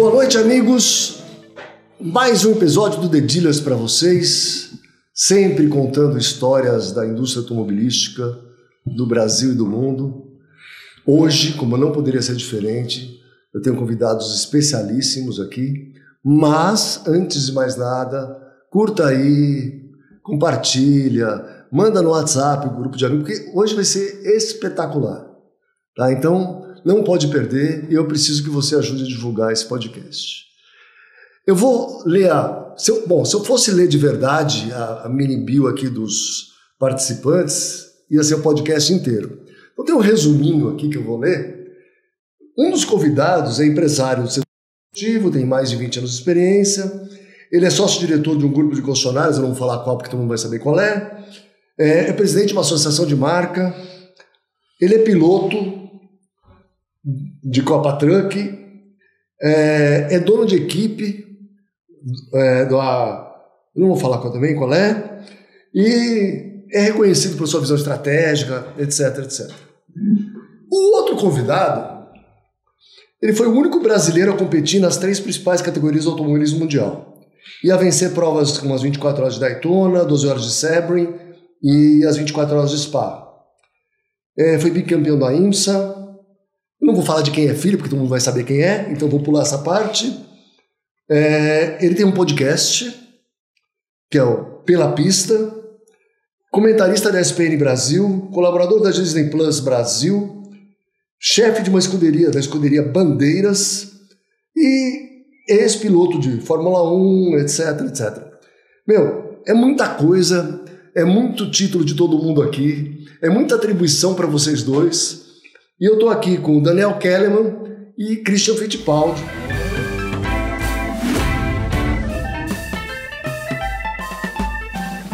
Boa noite, amigos. Mais um episódio do The Dealers para vocês, sempre contando histórias da indústria automobilística do Brasil e do mundo. Hoje, como não poderia ser diferente, eu tenho convidados especialíssimos aqui, mas antes de mais nada, curta aí, compartilha, manda no WhatsApp, o grupo de amigos, porque hoje vai ser espetacular, tá? Então, não pode perder e eu preciso que você ajude a divulgar esse podcast. Eu vou ler se eu fosse ler de verdade a mini bio aqui dos participantes, ia ser o podcast inteiro. Então tem um resuminho aqui que eu vou ler. Um dos convidados é empresário do setor automotivo, tem mais de 20 anos de experiência. Ele é sócio-diretor de um grupo de concessionários, eu não vou falar qual porque todo mundo vai saber qual é. É presidente de uma associação de marca. Ele é piloto de Copa Truck, é dono de equipe, não vou falar também qual é, e é reconhecido por sua visão estratégica, etc, etc. O outro convidado, ele foi o único brasileiro a competir nas 3 principais categorias do automobilismo mundial, e a vencer provas como as 24 horas de Daytona, 12 horas de Sebring e as 24 horas de Spa. Foi bicampeão da IMSA. Não vou falar de quem é filho, porque todo mundo vai saber quem é, então vou pular essa parte. Ele tem um podcast, que é o Pela Pista, comentarista da ESPN Brasil, colaborador da Disney Plus Brasil, chefe de uma escuderia, da escuderia Bandeiras, e ex-piloto de Fórmula 1, etc, etc. Meu, é muita coisa, é muito título de todo mundo aqui, é muita atribuição para vocês dois. E eu estou aqui com o Daniel Kellerman e Christian Fittipaldi.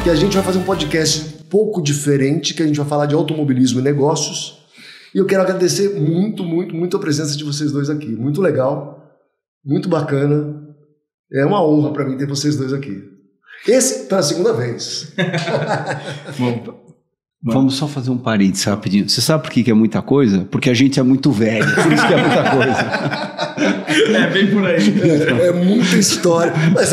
Que a gente vai fazer um podcast um pouco diferente, que a gente vai falar de automobilismo e negócios. E eu quero agradecer muito a presença de vocês dois aqui. Muito legal, muito bacana. É uma honra para mim ter vocês dois aqui. Esse pela segunda vez. Vamos só fazer um parênteses rapidinho. Você sabe por que é muita coisa? Porque a gente é muito velho, por isso que é muita coisa. É bem por aí. É muita história. Mas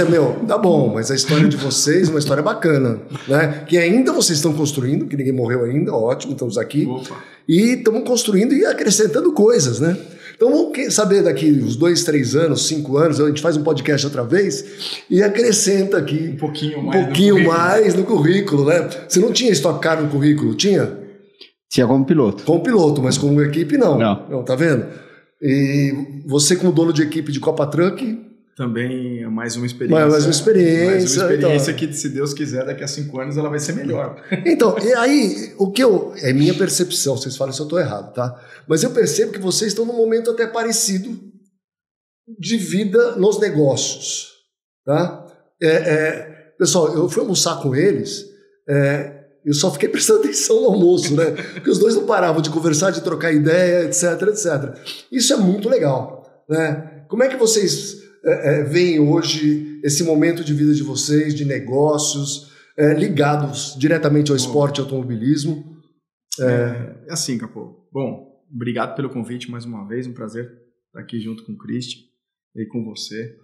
tá bom, mas a história de vocês é uma história bacana, né? Que ainda vocês estão construindo, que ninguém morreu ainda, ótimo, estamos aqui. Opa. E estamos construindo e acrescentando coisas, né? Então vamos saber daqui uns 2, 3 anos, 5 anos, a gente faz um podcast outra vez e acrescenta aqui um pouquinho mais no currículo, né? Você não tinha Stock Car no currículo, tinha? Tinha como piloto. Como piloto, mas como equipe não. Não, tá vendo? E você como dono de equipe de Copa Truck... Também é mais uma experiência. Mais uma experiência que, se Deus quiser, daqui a 5 anos ela vai ser melhor. Então, e aí, é minha percepção, vocês falam se eu estou errado, tá? Mas eu percebo que vocês estão num momento até parecido de vida nos negócios, tá? Pessoal, eu fui almoçar com eles, eu só fiquei prestando atenção no almoço, né? Porque os dois não paravam de conversar, de trocar ideia, etc, etc. Isso é muito legal, né? Como é que vocês... veem hoje esse momento de vida de vocês, de negócios, ligados diretamente ao esporte e ao automobilismo? Assim, Capô. Bom, obrigado pelo convite mais uma vez, um prazer estar aqui junto com o Christian e com você.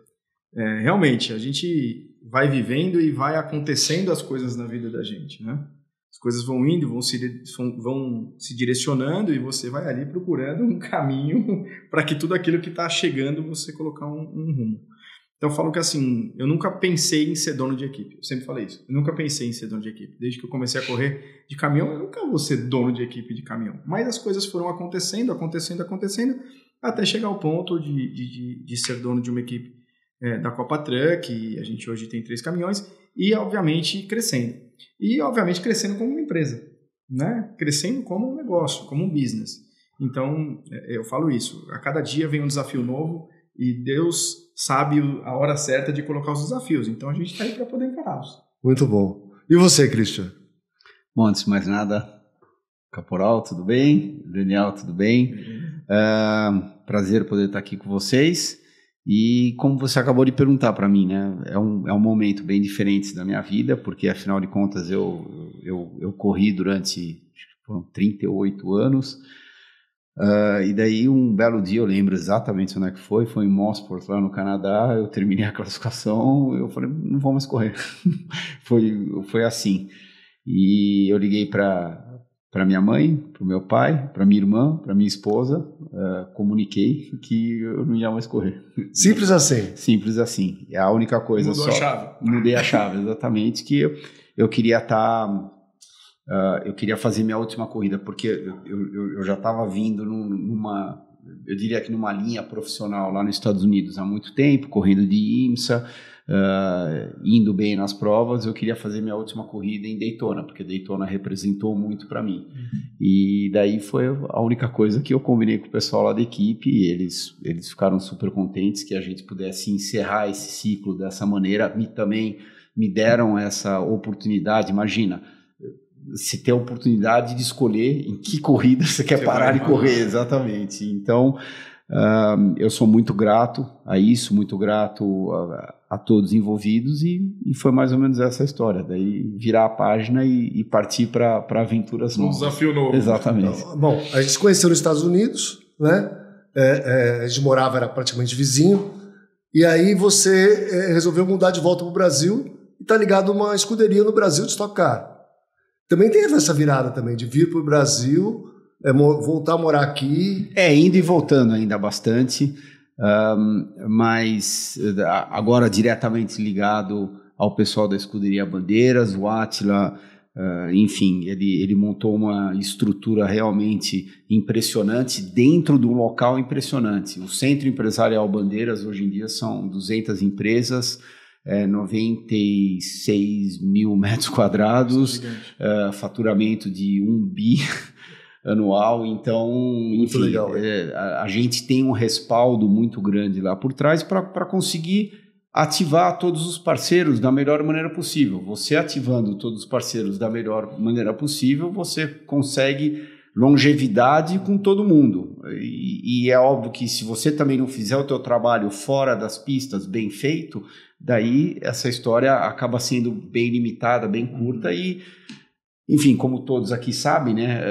Realmente, a gente vai vivendo e vai acontecendo as coisas na vida da gente, né? As coisas vão indo, vão se direcionando e você vai ali procurando um caminho para que tudo aquilo que está chegando você colocar um rumo. Então eu falo que assim, eu nunca pensei em ser dono de equipe, eu sempre falei isso, eu nunca pensei em ser dono de equipe. Desde que eu comecei a correr de caminhão, eu nunca vou ser dono de equipe de caminhão. Mas as coisas foram acontecendo, até chegar ao ponto de ser dono de uma equipe da Copa Truck, e a gente hoje tem 3 caminhões, e obviamente crescendo. E, obviamente, crescendo como uma empresa, né? Crescendo como um negócio, como um business. Então, eu falo isso. A cada dia vem um desafio novo e Deus sabe a hora certa de colocar os desafios. Então, a gente está aí para poder encará-los. Muito bom. E você, Christian? Bom, antes de mais nada, Caporal, tudo bem? Daniel, tudo bem? Prazer poder estar aqui com vocês. E como você acabou de perguntar para mim, né, é um momento bem diferente da minha vida, porque afinal de contas eu corri durante 38 anos, E daí um belo dia, eu lembro exatamente onde é que foi em Mosport, lá no Canadá, eu terminei a classificação, eu falei, não vou mais correr. foi assim. E eu liguei para minha mãe, para o meu pai, para minha irmã, para minha esposa, comuniquei que eu não ia mais correr. Simples assim? Simples assim. É a única coisa. Mudou a chave? Mudei a chave, exatamente, que eu queria estar... eu queria fazer minha última corrida, porque eu já estava vindo eu diria que numa linha profissional lá nos Estados Unidos há muito tempo, correndo de IMSA, indo bem nas provas. Eu queria fazer minha última corrida em Daytona, porque Daytona representou muito para mim. E daí foi a única coisa que eu combinei com o pessoal lá da equipe, e eles ficaram super contentes que a gente pudesse encerrar esse ciclo dessa maneira. Também me deram essa oportunidade, imagina, você ter a oportunidade de escolher em que corrida você quer parar de correr, exatamente. Então, eu sou muito grato a isso, muito grato a todos envolvidos, e foi mais ou menos essa história. Daí virar a página e partir para aventuras novas. Um desafio novo. Exatamente. Bom, a gente se conheceu nos Estados Unidos, né? A gente morava, era praticamente vizinho, e aí você resolveu mudar de volta para o Brasil e está ligado a uma escuderia no Brasil de Stock Car. Também teve essa virada também, de vir para o Brasil, voltar a morar aqui. Indo e voltando ainda bastante, mas agora diretamente ligado ao pessoal da Escuderia Bandeiras, o Átila, enfim, ele montou uma estrutura realmente impressionante dentro de um local impressionante. O Centro Empresarial Bandeiras hoje em dia são 200 empresas, 96 mil metros quadrados, faturamento de 1 bi anual. Então, enfim, legal, a gente tem um respaldo muito grande lá por trás para conseguir ativar todos os parceiros da melhor maneira possível. Você ativando todos os parceiros da melhor maneira possível, você consegue longevidade com todo mundo. E é óbvio que se você também não fizer o teu trabalho fora das pistas bem feito, daí essa história acaba sendo bem limitada, bem curta e, enfim, como todos aqui sabem, né,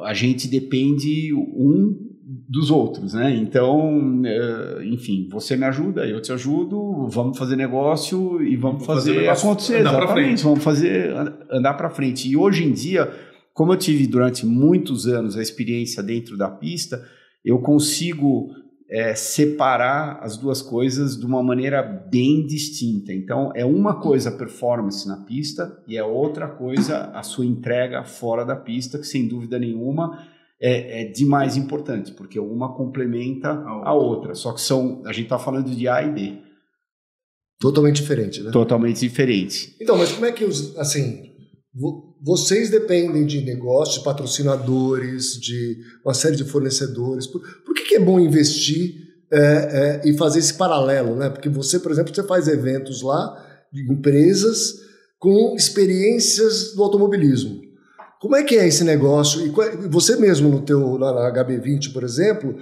a gente depende um dos outros, né? Então, enfim, você me ajuda, eu te ajudo, vamos fazer negócio e vamos fazer acontecer, exatamente, vamos fazer andar para frente. E hoje em dia, como eu tive durante muitos anos a experiência dentro da pista, eu consigo separar as duas coisas de uma maneira bem distinta. Então, é uma coisa a performance na pista e é outra coisa a sua entrega fora da pista, que sem dúvida nenhuma é de mais importante, porque uma complementa a outra. Só que a gente está falando de A e B. Totalmente diferente, né? Totalmente diferente. Então, mas como é que, assim, vocês dependem de negócios, de patrocinadores, de uma série de fornecedores. Por que é bom investir e fazer esse paralelo, né? Porque você, por exemplo, você faz eventos lá de empresas com experiências do automobilismo. Como é que é esse negócio? E você mesmo na HB20, por exemplo,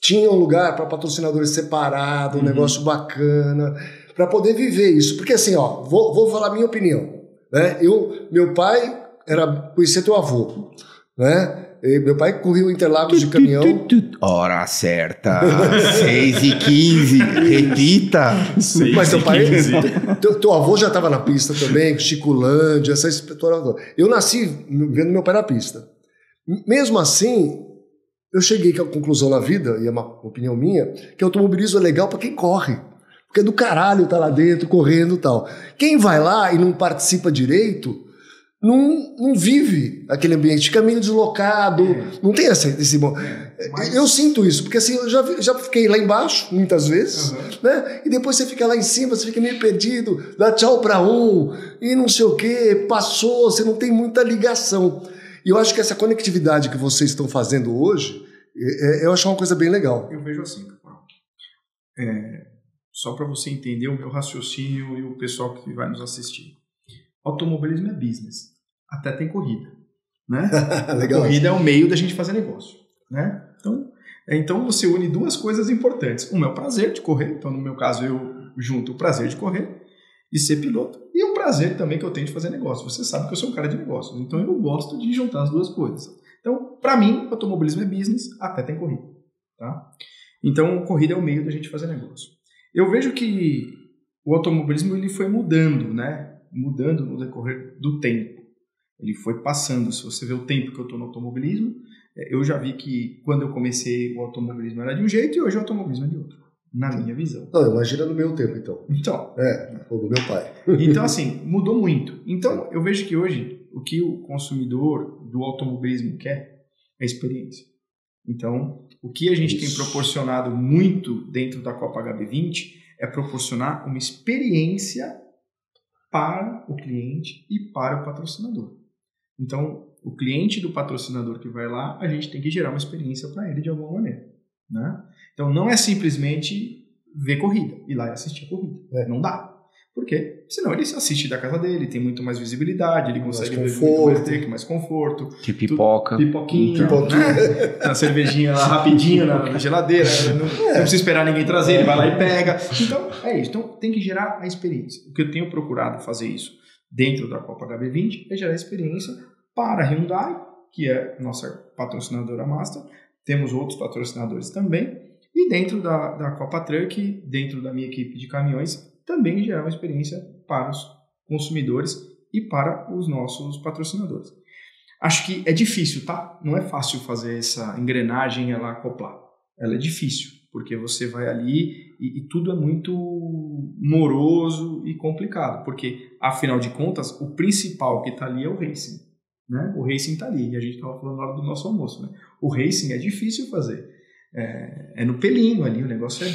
tinha um lugar para patrocinadores separado, um negócio bacana, para poder viver isso. Porque assim, vou falar a minha opinião. Né? Meu pai conhecia teu avô, né? Meu pai corria o Interlagos de caminhão. Hora certa, 6h15, repita. Mas teu avô já estava na pista também, Chicolândia, essa história. Eu nasci vendo meu pai na pista. Mesmo assim, eu cheguei à conclusão na vida, e é uma opinião minha, que automobilismo é legal para quem corre. Porque é do caralho tá lá dentro, correndo e tal. Quem vai lá e não participa direito, não vive aquele ambiente, fica meio deslocado, não tem esse... Mas... Eu sinto isso, porque assim, eu já fiquei lá embaixo, muitas vezes, né? E depois você fica lá em cima, você fica meio perdido, dá tchau pra e não sei o quê, passou, você não tem muita ligação. E eu acho que essa conectividade que vocês estão fazendo hoje, eu acho uma coisa bem legal. Eu vejo assim, só para você entender o meu raciocínio e o pessoal que vai nos assistir. Automobilismo é business. Até tem corrida, né? Legal. A corrida é o meio da gente fazer negócio, né? Então você une duas coisas importantes. Um é o prazer de correr. Então, no meu caso, eu junto o prazer de correr e ser piloto. E o prazer também que eu tenho de fazer negócio. Você sabe que eu sou um cara de negócios. Então, eu gosto de juntar as duas coisas. Então, para mim, automobilismo é business, até tem corrida. Tá? Então, corrida é o meio da gente fazer negócio. Eu vejo que o automobilismo ele foi mudando, né? Mudando no decorrer do tempo. Ele foi passando. Se você vê o tempo que eu estou no automobilismo, eu já vi que quando eu comecei o automobilismo era de um jeito e hoje o automobilismo é de outro, na minha visão. Não, imagina no meu tempo, então. Então. Ou do meu pai. Então, assim, mudou muito. Então, eu vejo que hoje o que o consumidor do automobilismo quer é experiência. Então, o que a gente tem proporcionado muito dentro da Copa HB20 é proporcionar uma experiência para o cliente e para o patrocinador. Então, o cliente do patrocinador que vai lá, a gente tem que gerar uma experiência para ele de alguma maneira. Né? Então, não é simplesmente ver corrida, ir lá e assistir a corrida. Não dá. Por quê? Senão ele assiste da casa dele, tem muito mais visibilidade, ele consegue ver muito mais conforto. Que pipoca. Pipoquinha. Né? A cervejinha lá rapidinho na geladeira. Não precisa esperar ninguém trazer, ele vai lá e pega. Então, é isso. Então, tem que gerar a experiência. O que eu tenho procurado fazer isso dentro da Copa HB20 é gerar experiência para a Hyundai, que é nossa patrocinadora master. Temos outros patrocinadores também. E dentro da Copa Truck, dentro da minha equipe de caminhões, também gerar uma experiência para os consumidores e para os nossos patrocinadores. Acho que é difícil, tá? Não é fácil fazer essa engrenagem ela acoplar. Ela é difícil, porque você vai ali e tudo é muito moroso e complicado, porque, afinal de contas, o principal que está ali é o racing. Né? O racing está ali, e a gente estava falando na hora do nosso almoço. Né? O racing é difícil fazer. É no pelinho ali, o negócio é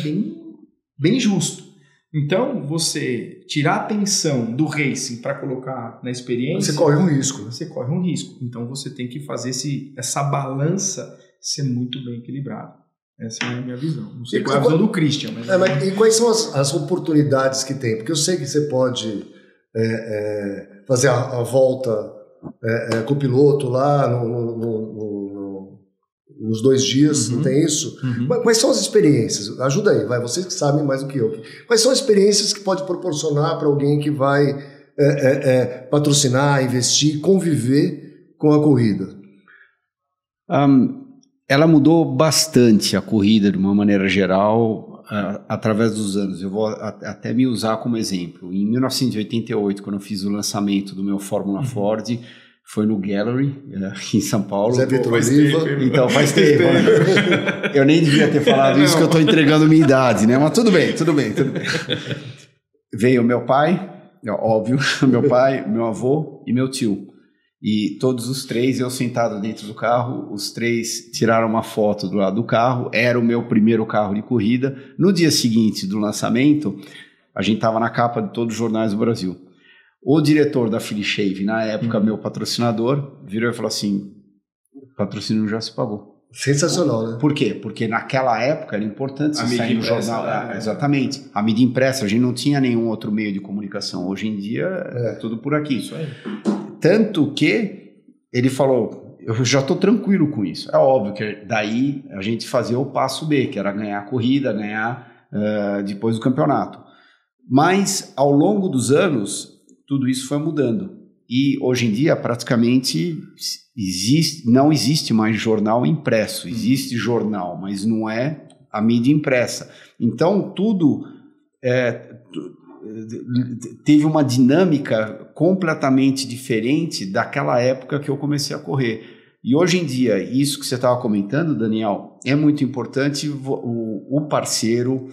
bem justo. Então, você tirar a atenção do racing para colocar na experiência... Você corre um risco. Você corre um risco. Então, você tem que fazer essa balança ser muito bem equilibrada. Essa é a minha visão. Não sei qual é a visão do Christian. Mas... E quais são as oportunidades que tem? Porque eu sei que você pode fazer a volta com o piloto lá nos 2 dias, não tem isso? Quais são as experiências? Ajuda aí, vocês que sabem mais do que eu. Quais são as experiências que pode proporcionar para alguém que vai patrocinar, investir, conviver com a corrida? Ela mudou bastante a corrida de uma maneira geral através dos anos. Eu vou até me usar como exemplo. Em 1988, quando eu fiz o lançamento do meu Fórmula Ford, foi no Gallery, aqui em São Paulo. Zé Vitor Oliva. Então, faz tempo. Eu nem devia ter falado isso, que eu estou entregando minha idade, né? Mas tudo bem. Veio meu pai, óbvio, meu pai, meu avô e meu tio. E todos os 3, eu sentado dentro do carro, os 3 tiraram uma foto do lado do carro, era o meu primeiro carro de corrida. No dia seguinte do lançamento, a gente estava na capa de todos os jornais do Brasil. O diretor da Philishave, na época, meu patrocinador, virou e falou assim, o patrocínio já se pagou. Sensacional, né? Por quê? Porque naquela época era importante você sair no jornal. Exatamente. A mídia impressa, a gente não tinha nenhum outro meio de comunicação. Hoje em dia é tudo por aqui. Isso aí. Tanto que ele falou, eu já estou tranquilo com isso. É óbvio que daí a gente fazia o passo B, que era ganhar a corrida, ganhar depois do campeonato. Mas ao longo dos anos, tudo isso foi mudando. E hoje em dia praticamente não existe mais jornal impresso. Existe jornal, mas não é a mídia impressa. Então tudo teve uma dinâmica completamente diferente daquela época que eu comecei a correr. E hoje em dia, isso que você estava comentando, Daniel, é muito importante o parceiro,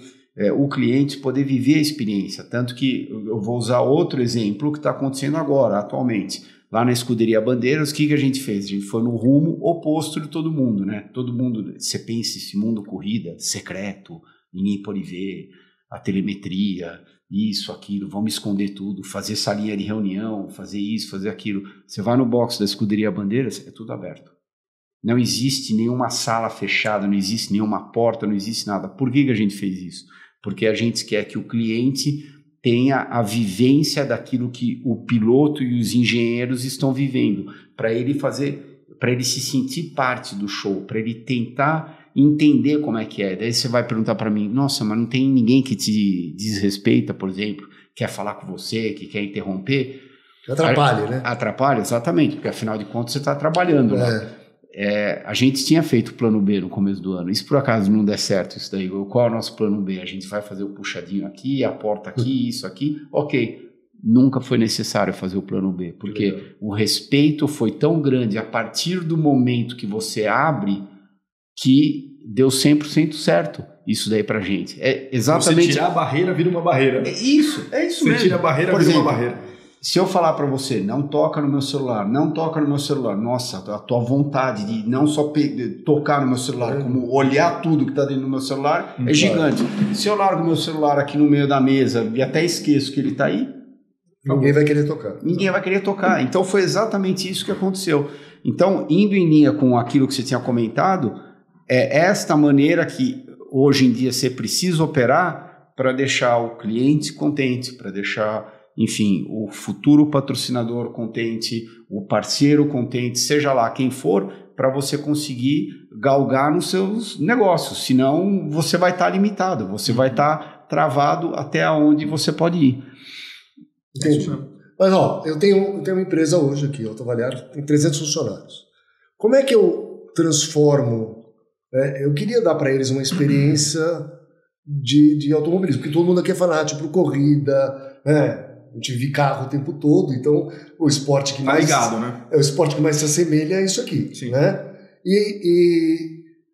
o cliente poder viver a experiência. Tanto que eu vou usar outro exemplo que está acontecendo agora, atualmente. Lá na Escuderia Bandeiras, o que a gente fez? A gente foi no rumo oposto de todo mundo, né? Todo mundo, você pensa esse mundo corrida, secreto, ninguém pode ver, a telemetria, isso, aquilo, vamos esconder tudo, fazer salinha de reunião, fazer isso, fazer aquilo. Você vai no box da Escuderia Bandeiras, é tudo aberto. Não existe nenhuma sala fechada, não existe nenhuma porta, não existe nada. Por que a gente fez isso? Porque a gente quer que o cliente tenha a vivência daquilo que o piloto e os engenheiros estão vivendo, para ele se sentir parte do show, para ele tentar entender como é que é. Daí você vai perguntar para mim, nossa, mas não tem ninguém que te desrespeita, por exemplo, quer falar com você, que quer interromper? Atrapalha, né? Atrapalha, exatamente, porque afinal de contas você está trabalhando lá. a gente tinha feito o plano B no começo do ano. E se por acaso não der certo isso daí, qual é o nosso plano B? A gente vai fazer o puxadinho aqui, a porta aqui, isso aqui. Ok, nunca foi necessário fazer o plano B, porque o respeito foi tão grande a partir do momento que você abre que deu 100% certo isso daí pra gente. É exatamente... Você tirar a barreira, vira uma barreira. É isso Você mesmo. tira a barreira, por vira exemplo, uma barreira. Se eu falar para você, não toca no meu celular, nossa, a tua vontade de não só tocar no meu celular, como olhar tudo que está dentro do meu celular, é gigante. Se eu largo meu celular aqui no meio da mesa e até esqueço que ele está aí, ninguém vai querer tocar. Ninguém vai querer tocar. Então foi exatamente isso que aconteceu. Então, indo em linha com aquilo que você tinha comentado, é esta maneira que hoje em dia você precisa operar para deixar o cliente contente, para deixar, enfim, o futuro patrocinador contente, o parceiro contente, seja lá quem for, para você conseguir galgar nos seus negócios. Senão você vai estar limitado, você vai estar travado até onde você pode ir. Entendi. Mas, eu tenho uma empresa hoje aqui, Alto Avaliar, tem 300 funcionários. Como é que eu transformo... eu queria dar para eles uma experiência de automobilismo, porque todo mundo aqui é fanático por corrida, a gente vive carro o tempo todo, então o esporte que mais... ligado, né? É o esporte que mais se assemelha a isso aqui. Sim. Né?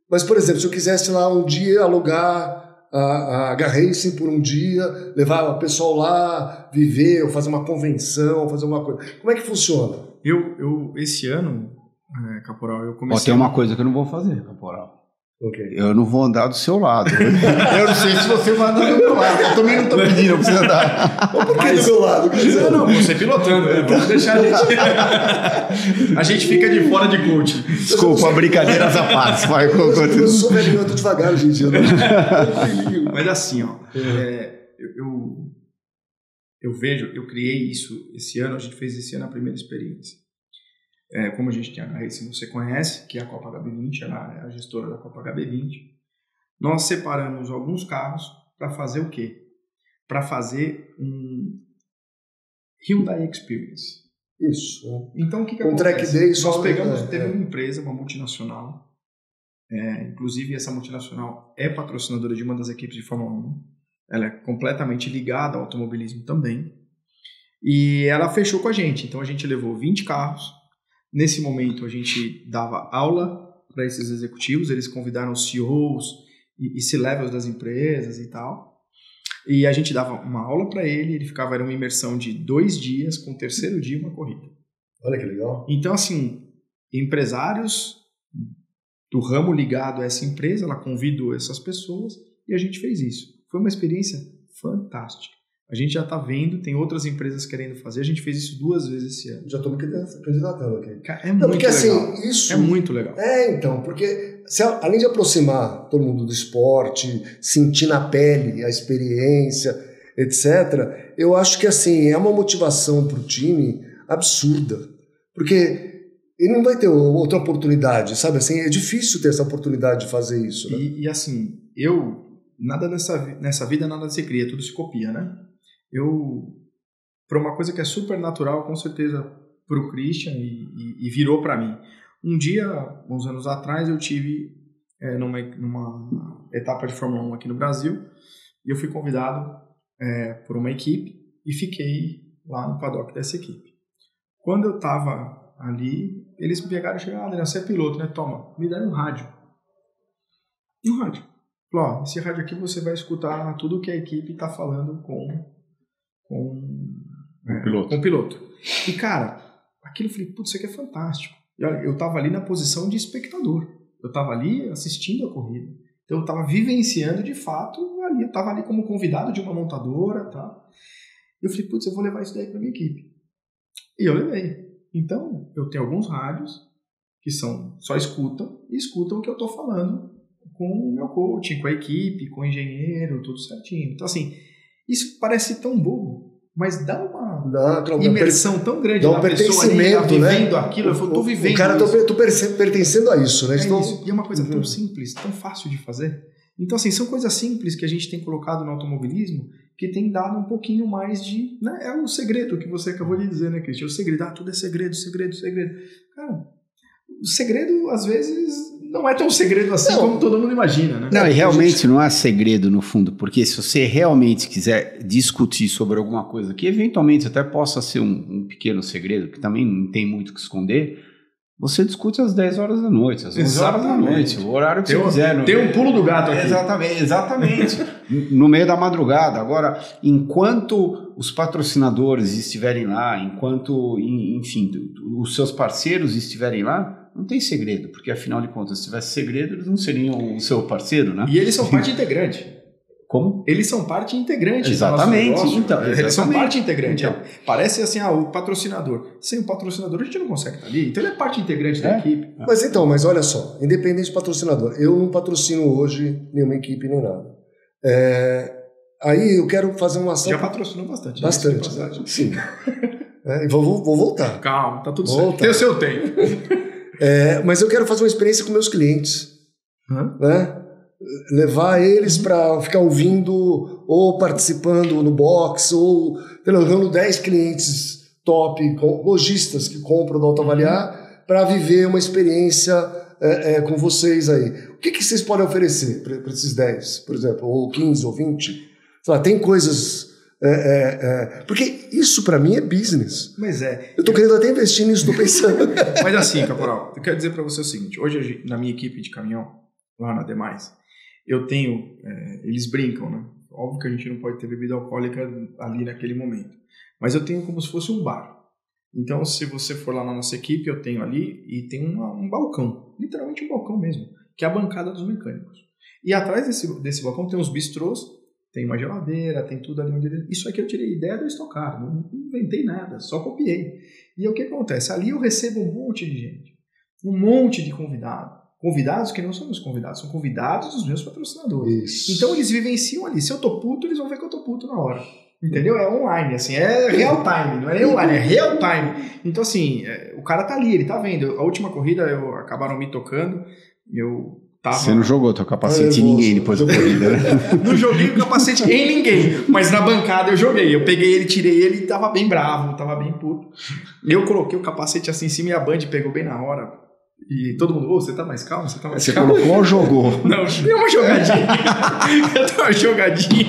Mas, por exemplo, se eu quisesse lá um dia alugar a H-Racing por um dia, levar o pessoal lá, viver, ou fazer uma convenção, fazer uma coisa. Como é que funciona? Eu esse ano, Caporal, eu comecei... Tem uma coisa que eu não vou fazer, Caporal. Okay. Eu não vou andar do seu lado. Eu não sei se você vai andar do meu lado. Eu também não estou pedindo para você andar. Por que do meu lado? Não, você pilotando. Vamos deixar a gente... A gente fica de fora de coach. Desculpa, brincadeiras à parte. Eu sou velhinho, eu tô devagar, gente. Mas assim, eu vejo, eu criei isso esse ano, a gente fez esse ano a primeira experiência. Como a gente tem a H-Racing, você conhece, que é a Copa HB20, ela é a gestora da Copa HB20. Nós separamos alguns carros para fazer o quê? Para fazer um Hyundai Experience. Isso. Então, o que acontece? Track day Nós pegamos, teve uma empresa, uma multinacional, inclusive essa multinacional é patrocinadora de uma das equipes de Fórmula 1, ela é completamente ligada ao automobilismo também, e ela fechou com a gente, então a gente levou 20 carros. Nesse momento, a gente dava aula para esses executivos, eles convidaram os CEOs e C-levels das empresas e tal, e a gente dava uma aula para ele ficava, era uma imersão de 2 dias, com o terceiro dia uma corrida. Olha que legal. Então, assim, empresários do ramo ligado a essa empresa, ela convidou essas pessoas e a gente fez isso. Foi uma experiência fantástica. A gente já está vendo, tem outras empresas querendo fazer. A gente fez isso 2 vezes esse ano. Já estou me candidatando aqui. É muito legal. Assim, isso... É muito legal. Então, porque além de aproximar todo mundo do esporte, sentir na pele a experiência, etc., eu acho que assim, é uma motivação para o time absurda. Porque ele não vai ter outra oportunidade, sabe? Assim, é difícil ter essa oportunidade de fazer isso. Né? E assim, nada nessa vida nada se cria, tudo se copia, né? Para uma coisa que é super natural, com certeza, para o Christian e virou para mim. Um dia, uns anos atrás, eu tive numa etapa de Fórmula 1 aqui no Brasil e eu fui convidado por uma equipe e fiquei lá no paddock dessa equipe. Quando eu estava ali, eles me pegaram e chegaram, Adriano, você é piloto, né? Toma, me deram um rádio. Um rádio. Falou, esse rádio aqui você vai escutar tudo que a equipe está falando com o piloto. E, cara, aquilo eu falei, putz, isso aqui é fantástico. Eu estava ali na posição de espectador. Eu estava ali assistindo a corrida. Então, eu estava vivenciando, de fato, ali. Eu estava ali como convidado de uma montadora. Tá? Eu falei, putz, eu vou levar isso daí para minha equipe. E eu levei. Então, eu tenho alguns rádios que só escutam o que eu estou falando com o meu coaching, com a equipe, com o engenheiro, tudo certinho. Então, assim, isso parece tão bobo, mas dá uma imersão tão grande na pessoa ali, vivendo aquilo. Eu estou vivendo. O cara, estou pertencendo a isso, né? Isso. E é uma coisa tão simples, tão fácil de fazer. Então, assim, são coisas simples que a gente tem colocado no automobilismo que tem dado um pouquinho mais de... Né? É o segredo que você acabou de dizer, né, Cristian? O segredo, tudo é segredo. Cara, o segredo, às vezes, não é tão segredo assim como todo mundo imagina, né? Não, e realmente não há segredo no fundo, porque se você realmente quiser discutir sobre alguma coisa que eventualmente até possa ser um pequeno segredo, que também não tem muito o que esconder, você discute às 10 horas da noite, às 11 horas da noite, o horário que você quiser. Tem um pulo do gato aqui. Exatamente. No meio da madrugada. Agora, enquanto os patrocinadores estiverem lá, enquanto, enfim, os seus parceiros estiverem lá, não tem segredo, porque afinal de contas, se tivesse segredo, eles não seriam o seu parceiro, né? E eles são parte integrante. Como? Eles são parte integrante. Exatamente. Do nosso negócio. Então, eles são parte integrante. Então. Parece assim, o patrocinador. Sem o patrocinador, a gente não consegue estar ali. Então ele é parte integrante da equipe. Mas olha só, independente de patrocinador, eu não patrocino hoje nenhuma equipe nem nada. Aí eu quero fazer uma ação. Já patrocinou bastante. Bastante, sim. Vou voltar. Calma, tá tudo certo. Tem o seu tempo. Mas eu quero fazer uma experiência com meus clientes, né? Levar eles para ficar ouvindo ou participando no box ou levando 10 clientes top, lojistas que compram do Autoavaliar para viver uma experiência com vocês aí. O que vocês podem oferecer para esses 10, por exemplo, ou 15 ou 20? Sei lá, tem coisas... porque isso para mim é business. Mas eu tô querendo até investir nisso, tô pensando. Mas assim, Caporal, eu quero dizer para você o seguinte: hoje na minha equipe de caminhão, lá na Demais, eu tenho, eles brincam, né? Óbvio que a gente não pode ter bebida alcoólica ali naquele momento, mas eu tenho como se fosse um bar. Então, se você for lá na nossa equipe, eu tenho ali e tem um balcão, literalmente um balcão mesmo, que é a bancada dos mecânicos. E atrás desse balcão tem uns bistrôs. Tem uma geladeira, tem tudo ali onde... Isso aqui eu tirei ideia do Stock Car, não inventei nada, só copiei. E o que acontece? Ali eu recebo um monte de gente, um monte de convidados. Convidados que não são meus convidados, são convidados dos meus patrocinadores. Isso. Então eles vivenciam ali. Se eu tô puto, eles vão ver que eu tô puto na hora. Entendeu? É online, assim, é real time, não é nem online, é real time. Então assim, o cara tá ali, ele tá vendo. A última corrida, acabaram me tocando, Você não jogou teu capacete em ninguém depois da corrida, né? Não joguei o capacete em ninguém, mas na bancada eu joguei. Eu peguei ele, tirei ele e tava bem bravo, tava bem puto. Eu coloquei o capacete assim em cima e a Band pegou bem na hora. E todo mundo, você tá mais calmo? Você colocou ou jogou? Não, deu uma jogadinha. Eu dei uma jogadinha.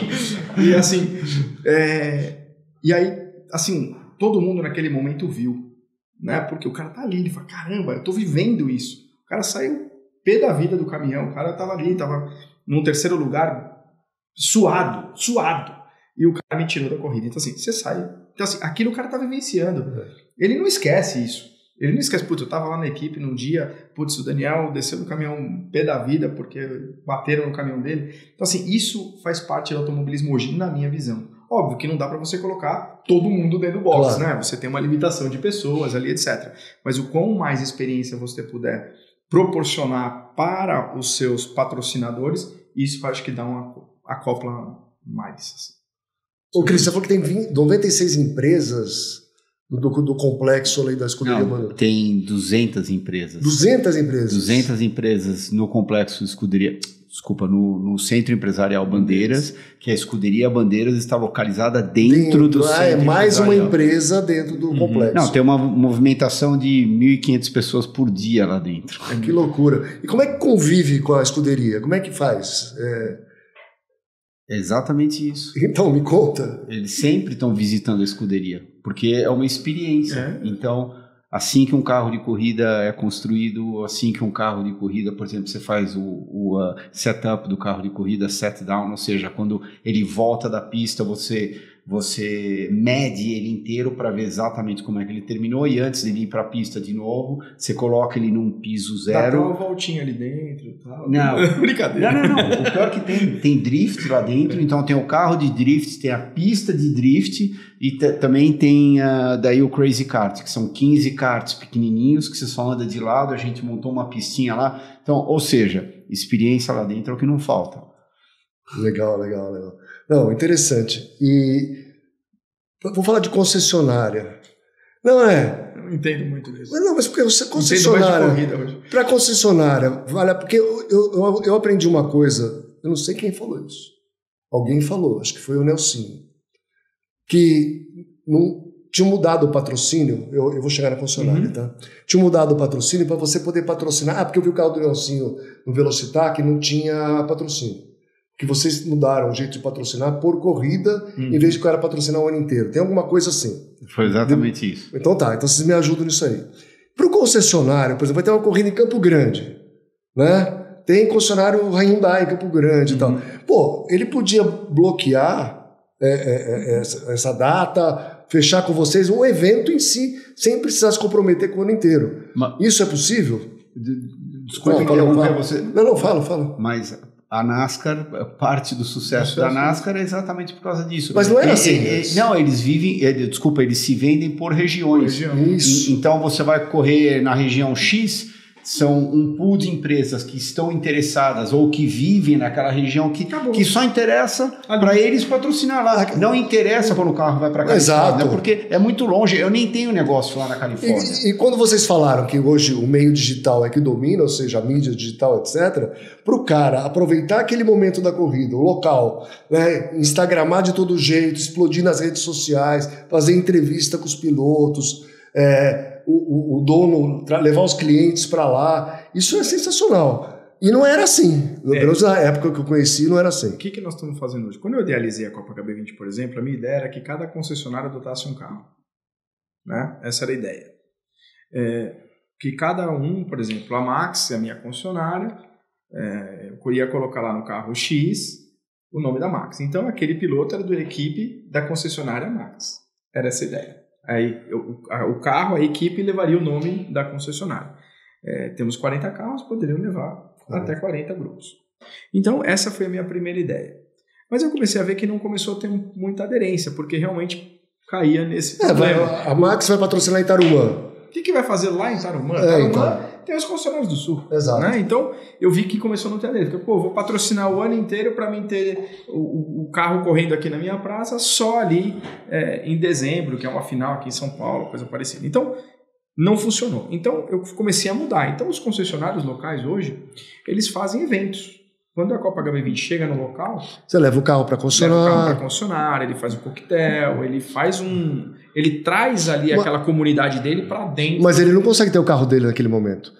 E assim, e aí, assim, todo mundo naquele momento viu, né? Porque o cara tá ali, ele fala, caramba, eu tô vivendo isso. O cara saiu pé da vida do caminhão, o cara tava ali, tava num terceiro lugar, suado, e o cara me tirou da corrida. Então assim, você sai, então assim, aquilo o cara tá vivenciando, ele não esquece isso, ele não esquece, putz, eu tava lá na equipe num dia, putz, o Daniel desceu do caminhão pé da vida, porque bateram no caminhão dele. Então assim, isso faz parte do automobilismo hoje, na minha visão. Óbvio que não dá para você colocar todo mundo dentro do box, claro, né? Você tem uma limitação de pessoas ali, etc. Mas o quão mais experiência você puder proporcionar para os seus patrocinadores, isso acho que dá uma acopla mais. Assim. Ô, Cris, você falou que tem 96 empresas do complexo ali da Escuderia Bandeiras. Tem 200 empresas. 200 empresas? 200 empresas no complexo Escuderia... Desculpa, no Centro Empresarial Bandeiras, que a Escuderia Bandeiras está localizada dentro do Centro Empresarial. É mais uma empresa dentro do complexo. Não, tem uma movimentação de 1.500 pessoas por dia lá dentro. Que loucura. E como é que convive com a Escuderia? Como é que faz? É exatamente isso. Então, me conta. Eles sempre estão visitando a Escuderia, porque é uma experiência. Então... Assim que um carro de corrida é construído, assim que um carro de corrida, por exemplo, você faz o setup do carro de corrida, set down, ou seja, quando ele volta da pista, você mede ele inteiro para ver exatamente como é que ele terminou, e antes dele ir para a pista de novo, você coloca ele num piso zero. Dá uma voltinha ali dentro e tal. Não, brincadeira. Não. O pior é que tem drift lá dentro, então tem o carro de drift, tem a pista de drift e também tem daí o Crazy Kart, que são 15 karts pequenininhos que você só anda de lado, a gente montou uma pistinha lá. Então, ou seja, experiência lá dentro é o que não falta. Legal. Não, interessante. E vou falar de concessionária. Não é? Eu não entendo muito disso. Não, mas porque você concessionária. Para concessionária, vale, porque eu aprendi uma coisa, eu não sei quem falou isso. Alguém falou, acho que foi o Nelsinho, que tinha mudado o patrocínio, eu vou chegar na concessionária, tá? Tinha mudado o patrocínio para você poder patrocinar. Porque eu vi o carro do Leoncinho no Velocitar que não tinha patrocínio. Que vocês mudaram o jeito de patrocinar por corrida, em vez de o cara patrocinar o ano inteiro. Tem alguma coisa assim. Foi exatamente isso. Então tá, então vocês me ajudam nisso aí. Para o concessionário, por exemplo, vai ter uma corrida em Campo Grande, né? Tem concessionário Hyundai em Campo Grande e tal. Pô, ele podia bloquear essa data, fechar com vocês um evento em si, sem precisar se comprometer com o ano inteiro. Isso é possível? Desculpa interromper você. Não, fala. Mas a NASCAR, parte do sucesso da NASCAR é exatamente por causa disso. Mas não é assim. Não, eles vivem, eles se vendem por regiões. Isso. Então você vai correr na região X, são um pool de empresas que estão interessadas ou que vivem naquela região que só interessa para eles patrocinar lá. Não interessa quando o carro vai para Califórnia, Exato. Porque é muito longe. Eu nem tenho negócio lá na Califórnia. E quando vocês falaram que hoje o meio digital é que domina, ou seja, a mídia digital, etc., para o cara aproveitar aquele momento da corrida, o local, né, instagramar de todo jeito, explodir nas redes sociais, fazer entrevista com os pilotos, o dono levar os clientes para lá, isso é sensacional. E não era assim. Pelo menos na época que eu conheci, não era assim. O que nós estamos fazendo hoje? Quando eu idealizei a Copa HB20, por exemplo, a minha ideia era que cada concessionária adotasse um carro. Né? Essa era a ideia. Que cada um, por exemplo, a Max é a minha concessionária, eu ia colocar lá no carro X o nome da Max. Então, aquele piloto era da equipe da concessionária Max. Era essa a ideia. Aí o carro, a equipe levaria o nome da concessionária. Temos 40 carros, poderiam levar até 40 grupos. Então essa foi a minha primeira ideia. Mas eu comecei a ver que não começou a ter muita aderência, porque realmente caía nesse problema. A Max vai patrocinar em Tarumã. O que vai fazer lá em Tarumã? Tem os concessionários do Sul. Exato. Né? Então, eu vi que começou a não ter aderência. Porque, vou patrocinar o ano inteiro para mim ter o carro correndo aqui na minha praça só ali em dezembro, que é uma final aqui em São Paulo, coisa parecida. Então, não funcionou. Então, eu comecei a mudar. Então, os concessionários locais hoje, eles fazem eventos. Quando a Copa HB20 chega no local... Você leva o carro para concessionária. Ele faz um coquetel, ele traz ali aquela comunidade dele para dentro. Mas ele não consegue ter o carro dele naquele momento.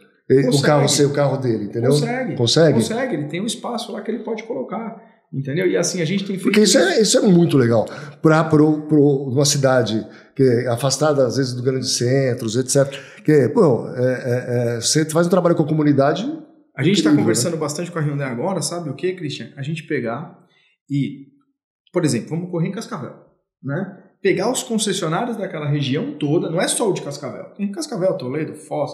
O carro ser o carro dele, entendeu? Consegue? Ele tem um espaço lá que ele pode colocar, entendeu? E assim, a gente tem feito... Porque isso é muito legal. Para uma cidade que é afastada, às vezes, dos grandes centros, etc. Você faz um trabalho com a comunidade... A gente está conversando bastante com a Hyundai agora, sabe o que, Christian? A gente pegar e, por exemplo, vamos correr em Cascavel, né? Pegar os concessionários daquela região toda, não é só o de Cascavel. Tem Cascavel, Toledo, Foz,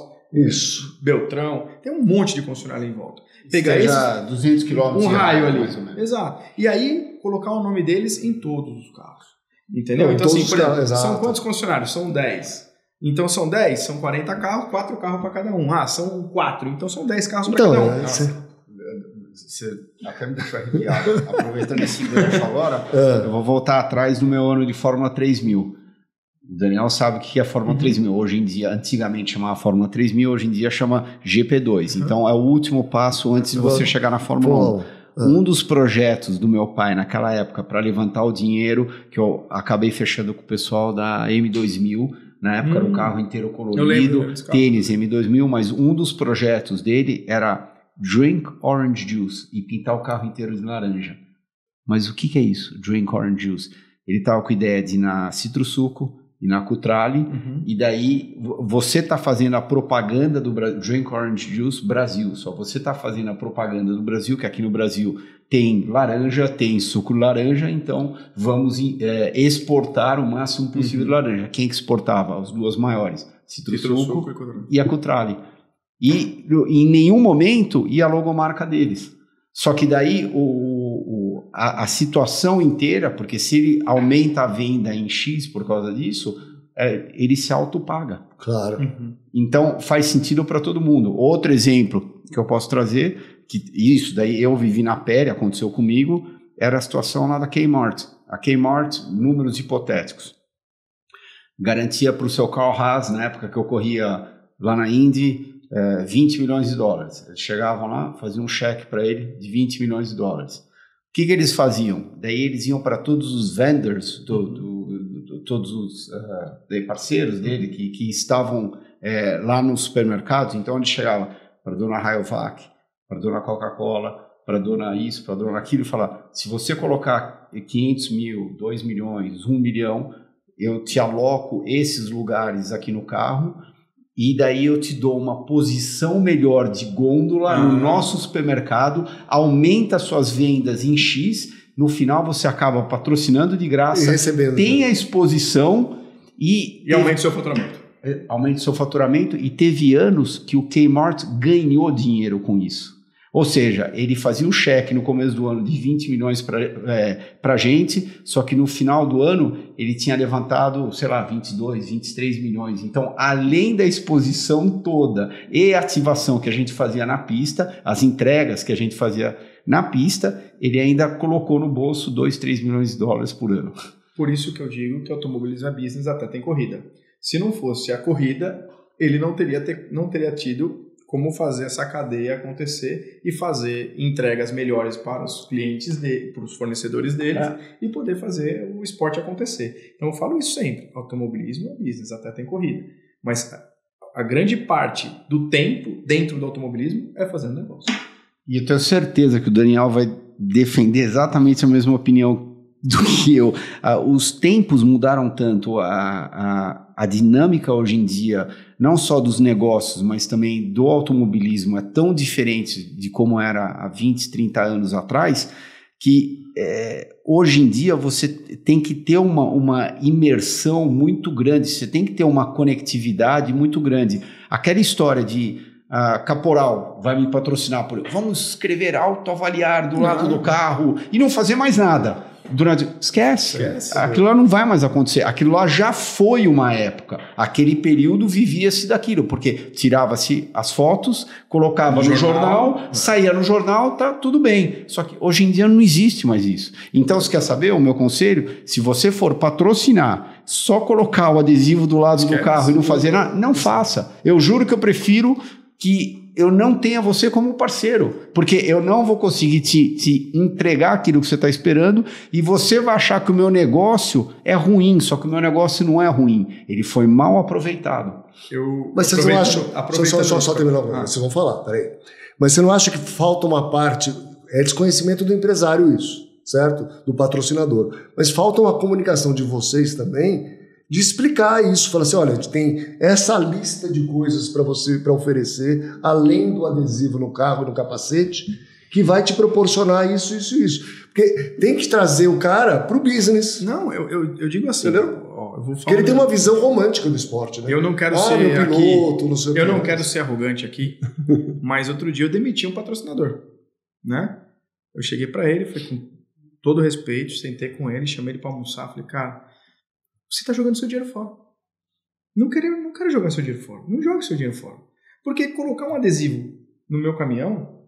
Beltrão, tem um monte de concessionário em volta. Pegar já 200 quilômetros. Um raio ali. Mais ou menos. Exato. E aí, colocar o nome deles em todos os carros. Entendeu? Então, assim, por exemplo, são quantos concessionários? São 10. Então são 10, são 40 carros, 4 carros para cada um. São 4, então são 10 carros para cada um. Você até me deixou arrepiado. Aproveitando esse gancho agora, eu vou voltar atrás do meu ano de Fórmula 3000. O Daniel sabe o que é a Fórmula 3000. Hoje em dia, antigamente chamava Fórmula 3000, hoje em dia chama GP2. Então é o último passo antes de você chegar na Fórmula 1. Um dos projetos do meu pai naquela época para levantar o dinheiro, que eu acabei fechando com o pessoal da M2000, na época era o carro inteiro colorido, tênis M2000, mas um dos projetos dele era drink orange juice e pintar o carro inteiro de laranja. Mas o que é isso, drink orange juice? Ele estava com a ideia de ir na Citrosuco e na Cutrale, e daí você está fazendo a propaganda do Drink Orange Juice Brasil, só você está fazendo a propaganda do Brasil, que aqui no Brasil tem laranja, tem suco de laranja, então vamos exportar o máximo possível de laranja. Quem que exportava? As duas maiores, Citrosuco e a Cutrale. E em nenhum momento ia a logomarca deles. Só que daí a situação inteira, porque se ele aumenta a venda em X por causa disso, ele se autopaga. Claro. Então faz sentido para todo mundo. Outro exemplo que eu posso trazer, que isso daí eu vivi na pele, aconteceu comigo, era a situação lá da Kmart. A Kmart, números hipotéticos. Garantia para o seu Carl Haas, na época que eu corria lá na Indy, 20 milhões de dólares. Eles chegavam lá, faziam um cheque para ele de 20 milhões de dólares. O que eles faziam? Daí eles iam para todos os vendors, todos os parceiros dele que estavam lá nos supermercados. Então ele chegava para a dona Rayovac, para a dona Coca-Cola, para a dona isso, para a dona aquilo, e falar: se você colocar 500 mil, 2 milhões, 1 milhão, eu te aloco esses lugares aqui no carro, e daí eu te dou uma posição melhor de gôndola no nosso supermercado, aumenta suas vendas em X, no final você acaba patrocinando de graça, tem a exposição e aumenta o seu faturamento. Aumenta o seu faturamento, e teve anos que o Kmart ganhou dinheiro com isso. Ou seja, ele fazia um cheque no começo do ano de 20 milhões para a gente, só que no final do ano ele tinha levantado, sei lá, 22, 23 milhões. Então, além da exposição toda e ativação que a gente fazia na pista, as entregas que a gente fazia na pista, ele ainda colocou no bolso 2, 3 milhões de dólares por ano. Por isso que eu digo que automobilismo é business, até tem corrida. Se não fosse a corrida, ele não teria tido como fazer essa cadeia acontecer e fazer entregas melhores para os clientes dele, para os fornecedores deles, e poder fazer o esporte acontecer. Então eu falo isso sempre: automobilismo é business, até tem corrida. Mas a grande parte do tempo dentro do automobilismo é fazendo negócio. E eu tenho certeza que o Daniel vai defender exatamente a mesma opinião do que eu. Os tempos mudaram tanto, a dinâmica hoje em dia, não só dos negócios, mas também do automobilismo, é tão diferente de como era há 20, 30 anos atrás, que hoje em dia você tem que ter uma imersão muito grande, você tem que ter uma conectividade muito grande. Aquela história de Caporal vai me patrocinar, vamos escrever autoavaliar do lado do carro e não fazer mais nada. Esquece. Aquilo lá não vai mais acontecer. Aquilo lá já foi uma época. Aquele período vivia-se daquilo, porque tirava-se as fotos, colocava no jornal, saía no jornal, tá tudo bem. Só que hoje em dia não existe mais isso. Então, você quer saber o meu conselho? Se você for patrocinar, só colocar o adesivo do lado do carro e não fazer nada, não faça. Eu juro que eu prefiro que eu não tenha você como parceiro, porque eu não vou conseguir te entregar aquilo que você está esperando, e você vai achar que o meu negócio é ruim, só que o meu negócio não é ruim, ele foi mal aproveitado. Mas vocês não acham... Só terminar, vocês vão falar, peraí. Mas você não acha que falta uma parte... É desconhecimento do empresário isso, certo? Do patrocinador. Mas falta uma comunicação de vocês também, de explicar isso, falar assim: olha, a gente tem essa lista de coisas para você, para oferecer, além do adesivo no carro e no capacete, que vai te proporcionar isso, isso e isso. Porque tem que trazer o cara pro business. Não, eu digo assim, entendeu? Eu vou falar. Porque ele tem uma visão romântica do esporte, né? Eu não quero ser meu piloto, aqui, não sei o que. Eu não quero ser arrogante aqui, mas outro dia eu demiti um patrocinador, né? Eu cheguei para ele, falei com todo respeito, sentei com ele, chamei ele para almoçar, falei: cara, você está jogando seu dinheiro fora. Não quero jogar seu dinheiro fora. Não jogue seu dinheiro fora. Porque colocar um adesivo no meu caminhão,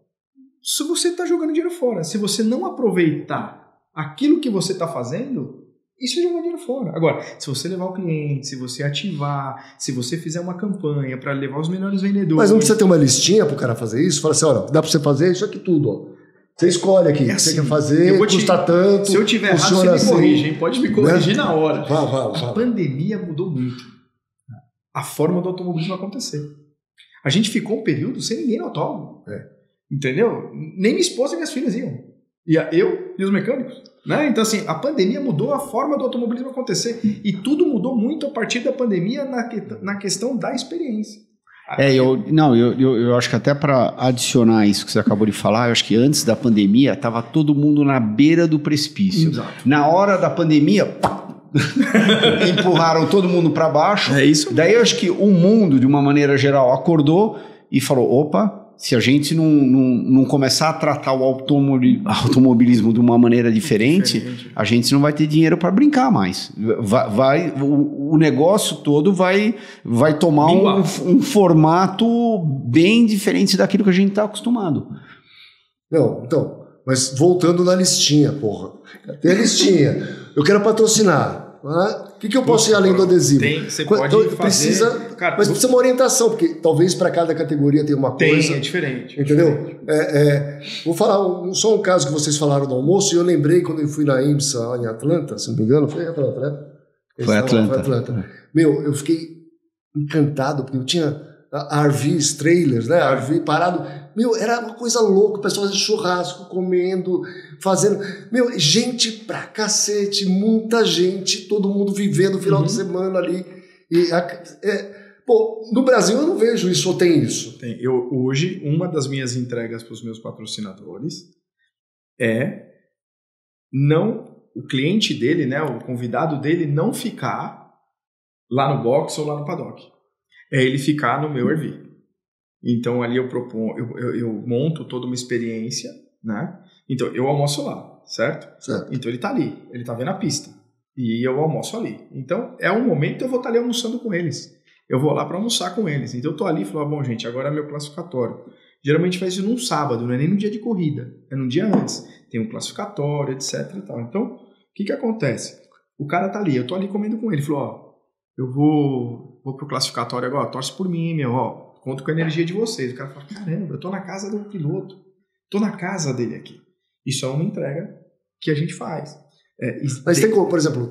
se você está jogando dinheiro fora, se você não aproveitar aquilo que você está fazendo, isso é jogar dinheiro fora. Agora, se você levar o cliente, se você ativar, se você fizer uma campanha para levar os melhores vendedores... Mas não precisa ter uma listinha para o cara fazer isso? Fala assim: olha, dá para você fazer isso aqui tudo, ó. Você escolhe aqui o que você quer fazer, custa tanto. Se eu tiver errado, você me corrige, hein? Pode me corrigir, né? Na hora. A pandemia mudou muito a forma do automobilismo acontecer. A gente ficou um período sem ninguém no autódromo. Entendeu? Nem minha esposa e minhas filhas iam. Eu e os mecânicos. Né? Então, assim, a pandemia mudou a forma do automobilismo acontecer. E tudo mudou muito a partir da pandemia na questão da experiência. Eu acho que até para adicionar isso que você acabou de falar, eu acho que antes da pandemia estava todo mundo na beira do precipício. Exato. Na hora da pandemia, empurraram todo mundo para baixo. É isso. Daí eu acho que o mundo, de uma maneira geral, acordou e falou: opa, se a gente não começar a tratar o automobilismo de uma maneira diferente, a gente não vai ter dinheiro para brincar mais. O negócio todo vai tomar um formato bem diferente daquilo que a gente está acostumado. Não, então, mas voltando na listinha, porra. Tem a listinha. Eu quero patrocinar. O que eu posso ir além do adesivo? Você pode fazer... Cara, mas precisa uma orientação, porque talvez para cada categoria tenha uma coisa. É diferente. Entendeu? Vou falar só um caso que vocês falaram no almoço, e eu lembrei quando eu fui na IMSA em Atlanta, se não me engano, foi em Atlanta, né? Foi Atlanta. Meu, eu fiquei encantado, porque eu tinha RVs, trailers, né? RV parado. Meu, era uma coisa louca, o pessoal fazendo churrasco, comendo, fazendo... Meu, gente pra cacete, muita gente, todo mundo vivendo o final de semana ali. No Brasil eu não vejo isso, ou tem isso? Hoje, uma das minhas entregas para os meus patrocinadores é o cliente dele, né, o convidado dele, não ficar lá no box ou lá no paddock. É ele ficar no meu RV. Então ali eu monto toda uma experiência, né? Então eu almoço lá, certo? Então ele tá ali, ele tá vendo a pista e eu almoço ali. Então é um momento que eu vou estar ali almoçando com eles. Eu vou lá para almoçar com eles. Então eu tô ali e falo, bom gente, agora é meu classificatório. Geralmente faz isso num sábado, não é nem no dia de corrida, é no dia antes. Tem um classificatório, etc e tal. Então, o que acontece? O cara tá ali, eu tô ali comendo com ele. Ele falou, eu vou pro classificatório agora, torce por mim, conto com a energia de vocês. O cara fala, caramba, eu tô na casa do piloto, tô na casa dele aqui. Isso é uma entrega que a gente faz. Mas tem como, por exemplo,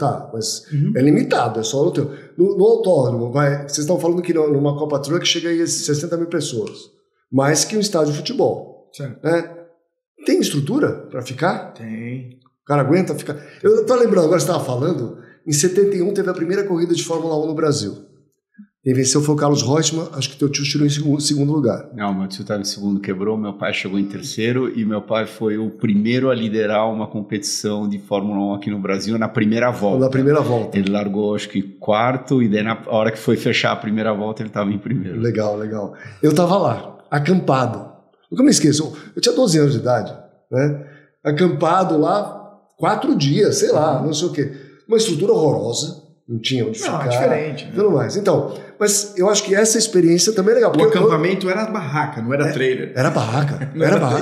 é limitado, é só no teu. No autódromo, vocês estão falando que numa Copa Truck chega aí a 60 mil pessoas, mais que um estádio de futebol. Certo. Tem estrutura para ficar? Tem. O cara aguenta ficar. Eu tô lembrando, agora você estava falando, em 71 teve a primeira corrida de Fórmula 1 no Brasil. Quem venceu foi o Carlos Reutemann, acho que teu tio tirou em segundo lugar. Não, meu tio estava em segundo, quebrou, meu pai chegou em terceiro e meu pai foi o primeiro a liderar uma competição de Fórmula 1 aqui no Brasil na primeira volta. Na primeira volta. Ele largou, acho que quarto, e daí na hora que foi fechar a primeira volta ele estava em primeiro. Legal. Eu estava lá, acampado. Nunca me esqueço, eu tinha 12 anos de idade, né? Acampado lá 4 dias, sei lá, não sei o quê. Uma estrutura horrorosa. Não tinha onde ficar. Não, diferente. Né? Tudo mais. Então, mas eu acho que essa experiência também é legal. O acampamento era barraca, não era trailer. Era barraca.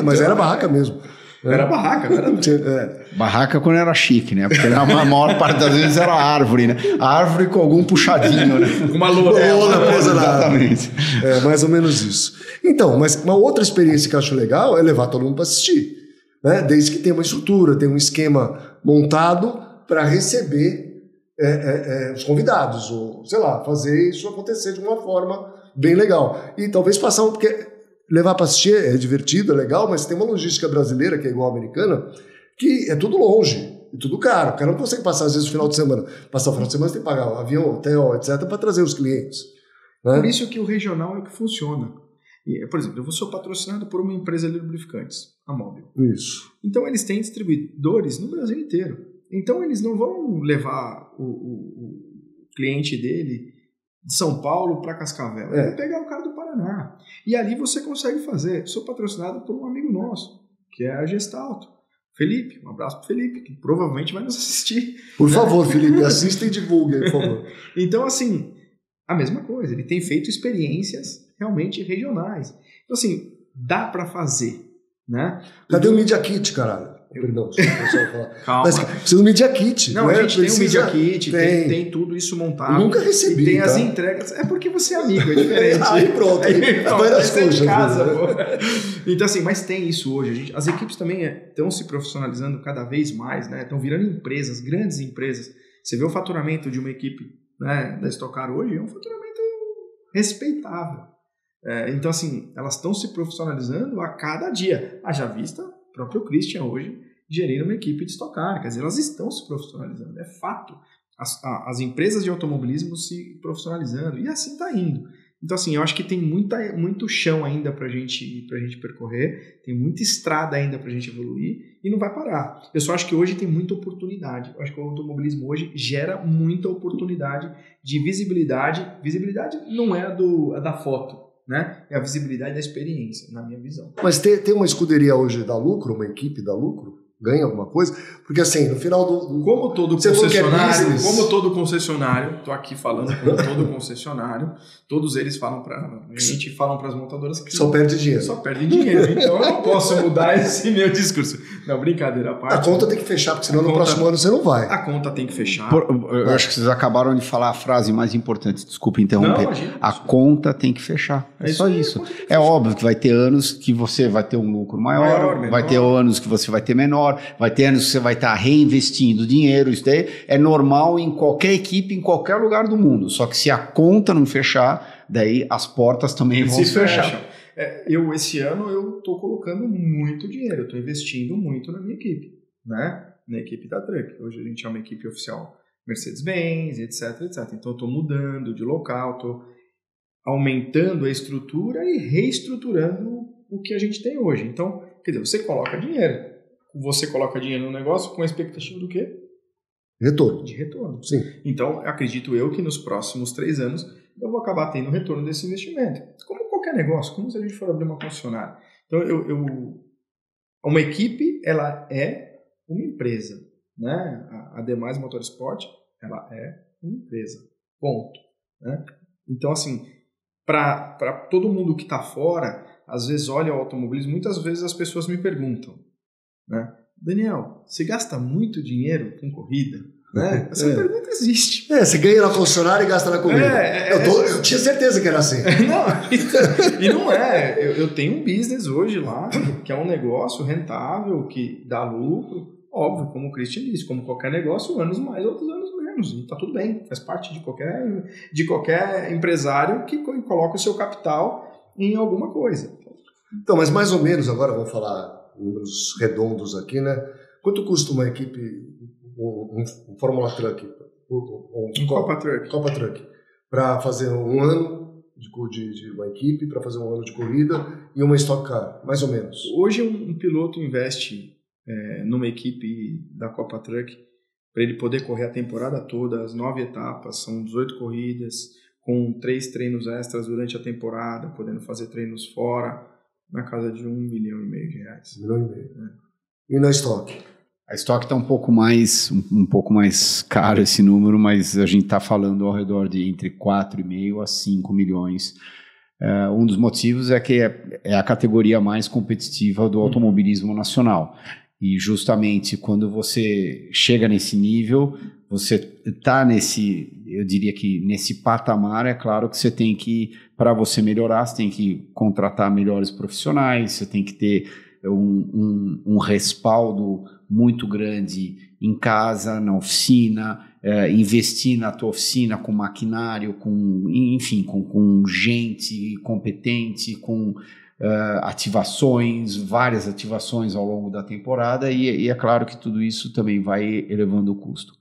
Mas era barraca mesmo. Era barraca, não era... Barraca quando era chique, né? Porque a maior parte das vezes era árvore, né? Árvore com algum puxadinho, né? Com uma lona. Exatamente. É mais ou menos isso. Então, mas uma outra experiência que eu acho legal é levar todo mundo para assistir. Né? Desde que tenha uma estrutura, tenha um esquema montado para receber os convidados, ou sei lá, fazer isso acontecer de uma forma bem legal. E talvez passar porque levar para assistir é divertido, é legal, mas tem uma logística brasileira que é igual à americana, que é tudo longe, e tudo caro. O cara não consegue passar às vezes o final de semana. Passar o final de semana você tem que pagar o avião, hotel, etc, para trazer os clientes. Né? Por isso que o regional é o que funciona. Por exemplo, eu vou ser patrocinado por uma empresa de lubrificantes, a Mobil. Isso. Então eles têm distribuidores no Brasil inteiro. Então eles não vão levar o cliente dele de São Paulo para Cascavel. Ele vai pegar o cara do Paraná. E ali você consegue fazer. Sou patrocinado por um amigo nosso, que é a Gestalto. Felipe, um abraço pro Felipe, que provavelmente vai nos assistir. Por favor, Felipe, assista e divulgue aí, por favor. Então, assim, a mesma coisa. Ele tem feito experiências realmente regionais. Então, assim, dá para fazer, né? Cadê o Media Kit, caralho? Perdão, falar. Calma. Mas precisa do Media Kit. Não, a gente tem o Media Kit, tem tudo isso montado. Eu nunca recebi. E tem as entregas. É porque você é amigo, é diferente. Aí pronto. Várias coisas. Então, assim, mas tem isso hoje. As equipes também estão se profissionalizando cada vez mais, né? Estão virando empresas, grandes empresas. Você vê o faturamento de uma equipe, né, da Stock Car hoje, é um faturamento respeitável. Então, assim, elas estão se profissionalizando a cada dia. Haja vista o próprio Christian hoje gerindo uma equipe de Stock Car, quer dizer, elas estão se profissionalizando, é fato. As empresas de automobilismo se profissionalizando, e assim está indo. Então, assim, eu acho que tem muito chão ainda para a gente percorrer, tem muita estrada ainda para a gente evoluir, e não vai parar. Eu só acho que hoje tem muita oportunidade. Eu acho que o automobilismo hoje gera muita oportunidade de visibilidade. Visibilidade não é a da foto, né? É a visibilidade da experiência, na minha visão. Mas tem uma escuderia hoje dá lucro, uma equipe dá lucro? Ganha alguma coisa? Porque assim, no final do como todo concessionário, tô aqui falando como todo concessionário, todos eles falam para as montadoras que só perde dinheiro. Só perdem dinheiro. Então eu não posso mudar esse meu discurso. Não, brincadeira à parte. A conta tem que fechar, porque senão no próximo ano você não vai. A conta tem que fechar. Eu acho que vocês acabaram de falar a frase mais importante, desculpa interromper. Não, imagina, a conta tem que fechar. É só isso. É óbvio que vai ter anos que você vai ter um lucro maior, vai ter anos que você vai ter menor. menor, vai ter anos que você vai estar reinvestindo dinheiro, isso daí é normal em qualquer equipe, em qualquer lugar do mundo, só que se a conta não fechar, daí as portas também vão se fechar. Esse ano eu estou colocando muito dinheiro, eu estou investindo muito na minha equipe, né? Na equipe da Truck. Hoje a gente é uma equipe oficial Mercedes-Benz, etc, etc. Então eu estou mudando de local, estou aumentando a estrutura e reestruturando o que a gente tem hoje. Então, quer dizer, você coloca dinheiro no negócio com a expectativa do quê? Retorno. De retorno. Sim. Então, acredito eu que nos próximos 3 anos eu vou acabar tendo retorno desse investimento. Como qualquer negócio, como se a gente for abrir uma concessionária. Então, uma equipe, ela é uma empresa, né? A Demais Motorsport, ela é uma empresa. Ponto. Né? Então, assim, para todo mundo que está fora, às vezes olha o automobilismo, muitas vezes as pessoas me perguntam, né? Daniel, você gasta muito dinheiro com corrida? Né? Essa pergunta existe. Você ganha na concessionária e gasta na corrida. Eu tinha certeza que era assim. E não é. Eu tenho um business hoje lá, que é um negócio rentável, que dá lucro. Óbvio, como o Christian disse, como qualquer negócio, uns mais, outros anos menos. E tá tudo bem, faz parte de qualquer empresário que coloca o seu capital em alguma coisa. Então, mas mais ou menos, agora vamos falar números redondos aqui, né? Quanto custa uma equipe, um Fórmula Truck, um Copa Truck, para fazer um ano de uma equipe, para fazer um ano de corrida e uma Stock Car, mais ou menos? Hoje um piloto investe numa equipe da Copa Truck para ele poder correr a temporada toda, as 9 etapas, são 18 corridas, com 3 treinos extras durante a temporada, podendo fazer treinos fora, na casa de R$1,5 milhão de reais. R$1,5 milhão. E na Stock? A Stock está um pouco mais caro esse número, mas a gente está falando ao redor de entre 4,5 a 5 milhões. Um dos motivos é que é a categoria mais competitiva do automobilismo nacional. E justamente quando você chega nesse nível, você está eu diria que nesse patamar, é claro que você tem que, para você melhorar, você tem que contratar melhores profissionais, você tem que ter um respaldo muito grande em casa, na oficina, investir na tua oficina com maquinário, com gente competente, com ativações, várias ativações ao longo da temporada e é claro que tudo isso também vai elevando o custo.